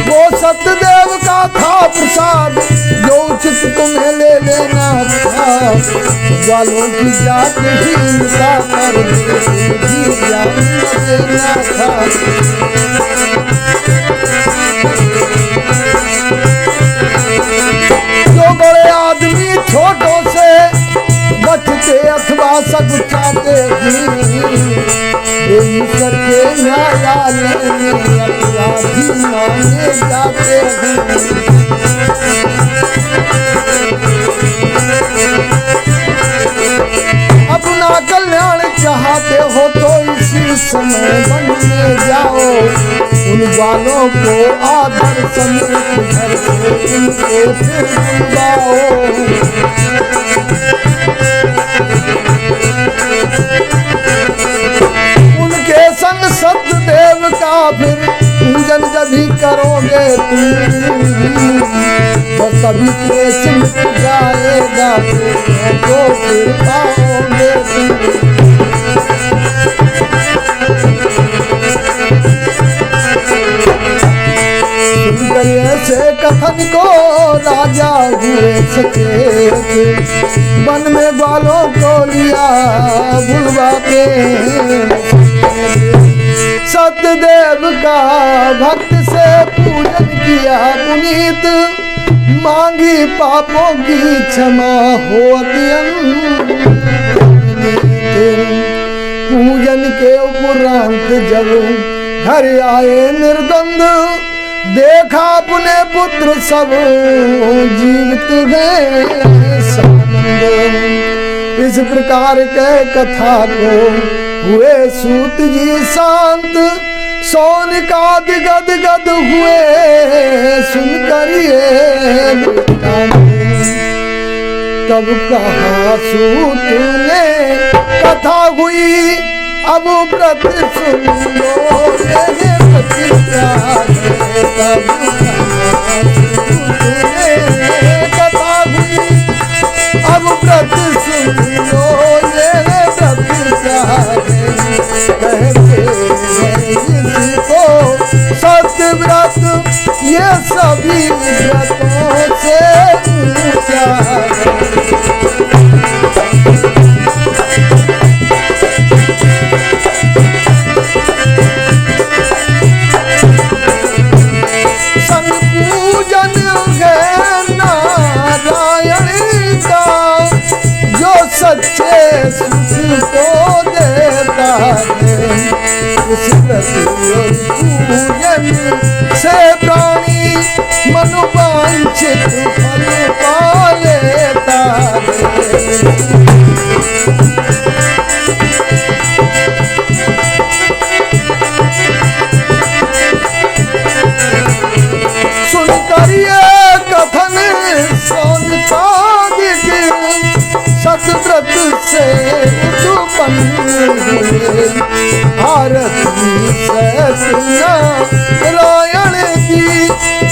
वो सत्यदेव का था प्रसाद जो उचित तुम्हें ले लेना था, वालों की जात हीनता कर देना था। जो बड़े आदमी छोटों से बचते अथवा सकुचाते ईश्वर के न्यायालय में अपराधी माने जाते हैं। अपना कल्याण चाहते हो तो इसी समय वन में जाओ, उन वालों को आदर समेत घर से उनके फिर बुलाओ। उनके संग सत्यदेव का फिर पूजन जब भी करोगे तुम, तो सभी क्लेश मिट जाएगा, तो फिर पाओगे ऐसे कथन को राजा हुए सचेत, वन में बालों को लिया बुलवा के। सत्यदेव का भक्त से पूजन किया पुनीत, मांगी पापों की क्षमा हो अत्यंत। पूजन के उपरांत जब घर आए निर्द्वंद, देखा अपने पुत्र सब जीवित गए सानंद। इस प्रकार के कथा को हुए सूत जी शांत, सोनिकाद गद गद हुए सुनकर ये। तब कहा सूत ने कथा हुई अब व्रत सुन लो, तब कथा हुई अब व्रत सुन लो, ये व्रत कहते इसको सत्य व्रत, ये सभी व्रतों से ऊंचा सच्चे सुख को देता है। इस पूजन से प्राणी मनोवांछित फल पा लेता है। सुनकर ये कथन सतव्रत से उत्पन्न हुए, आरती नारायण की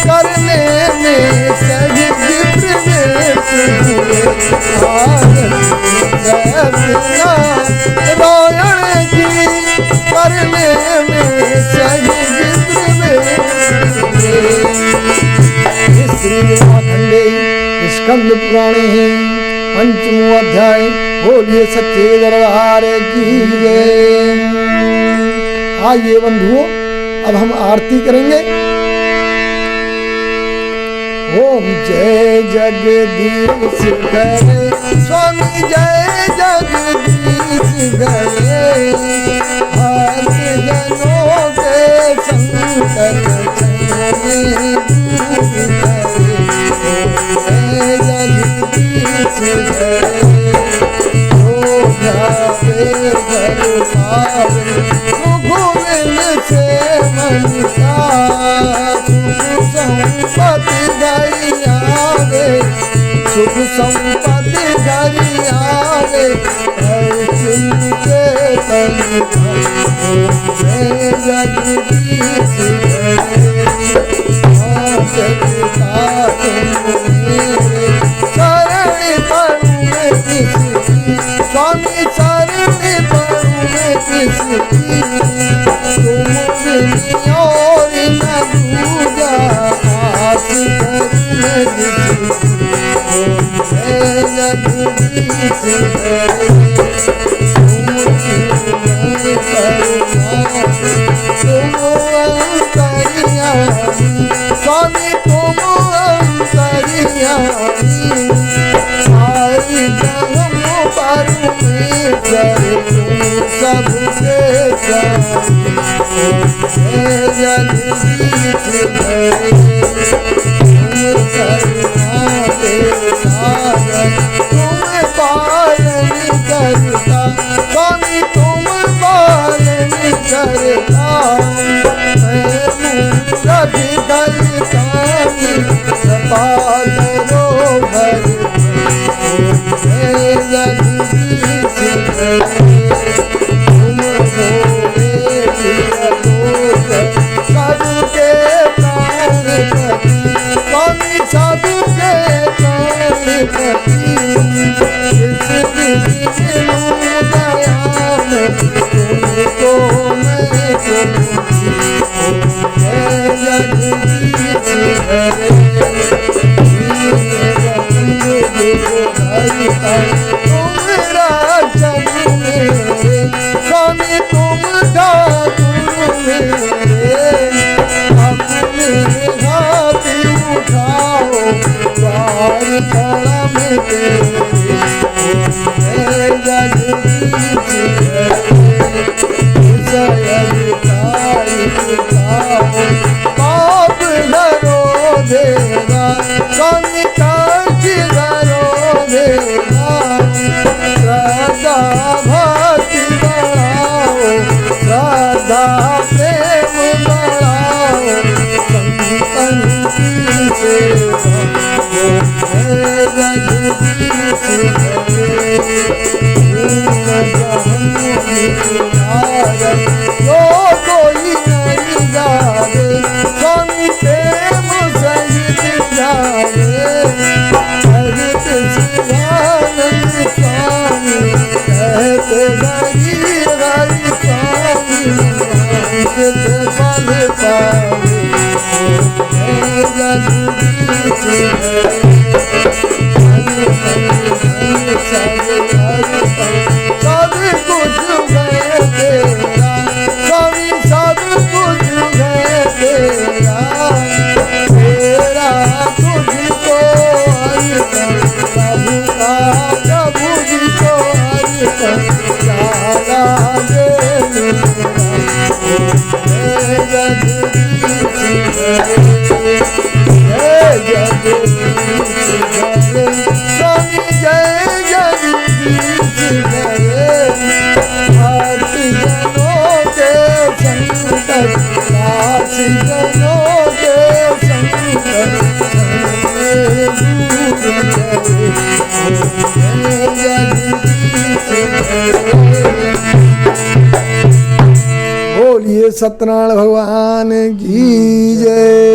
करने में सभी प्रवेश हुए। आरती नारायण की करने में सही जिक्र में श्री खंडे स्कंद पुराणे पंचमो अध्याय। बोलिए सच्चे दरबार की जय। आइए बंधुओं, अब हम आरती करेंगे। ओम जय जगदीश करे स्वामी, जय जगदीश करे, हर जनों के संकट चले दूर करे। जय जगदीश करे, हो जावे घर पावे, गोविंद से मन का सुख संपत्ति गई आवे, सुख संपत्ति गई आवे, के तन जय जगदीश करे। जगता तुम मेरे शरण पड़ूं मैं किसकी, स्वामी शरण पड़ूं मैं किसकी, तुम बिन और न दूजा आस करूं मैं किसकी। जय जगदीश करे, तुम अंतर्यामी, स्वामी तुम अंतर्यामी, सारी जगम परमेश्वर तुम सबके स्वामी। जय जगदीश करे, तुम करुणा के सागर, तुम पालन करता, स्वामी तुम पालन करता। मैं मूरख दलतानी कृपा करो भर। जय जगदीश करे, तुम भोले सबके प्राणपति, स्वामी सबके प्राणपति। इस विधि दयाल तुमको मैं सुनती। जय जगदीश करे, तुम राजन मेरे, स्वामी तुम ठाकुर मेरे। अपने हाथ उठाओ द्वार खड़ा में तेरे। जय जगदीश करे, जयकारी गाओ पाप हरो देवा, स्वामी काज हरो देवा। श्रद्धा भक्ति बढ़ाओ, श्रद्धा प्रेम बढ़ाओ, संतन की सेवा। जय जगदीश करे, जो कोई नहीं जावे, स्वामी प्रेम सहित जावे। सहित शिवानंद स्वामी कहते हरि हरि स्वामी, अंकित फल पावे। जय जगदीश करे, सब कुछ है तेरा, स्वामी सब कुछ है तेरा। तेरा तुझको अर्पण प्रभु का, प्रभु जी को अर्पण सारा दे मेरा। जय जगदीश करे, जय जगदीश करे, स्वामी जय जगदीश करे। भक्त जनों के संकट, दास जनों के संकट दूर करे। जय जगदीश करे। बोलिए सत्यनारायण भगवान की जय।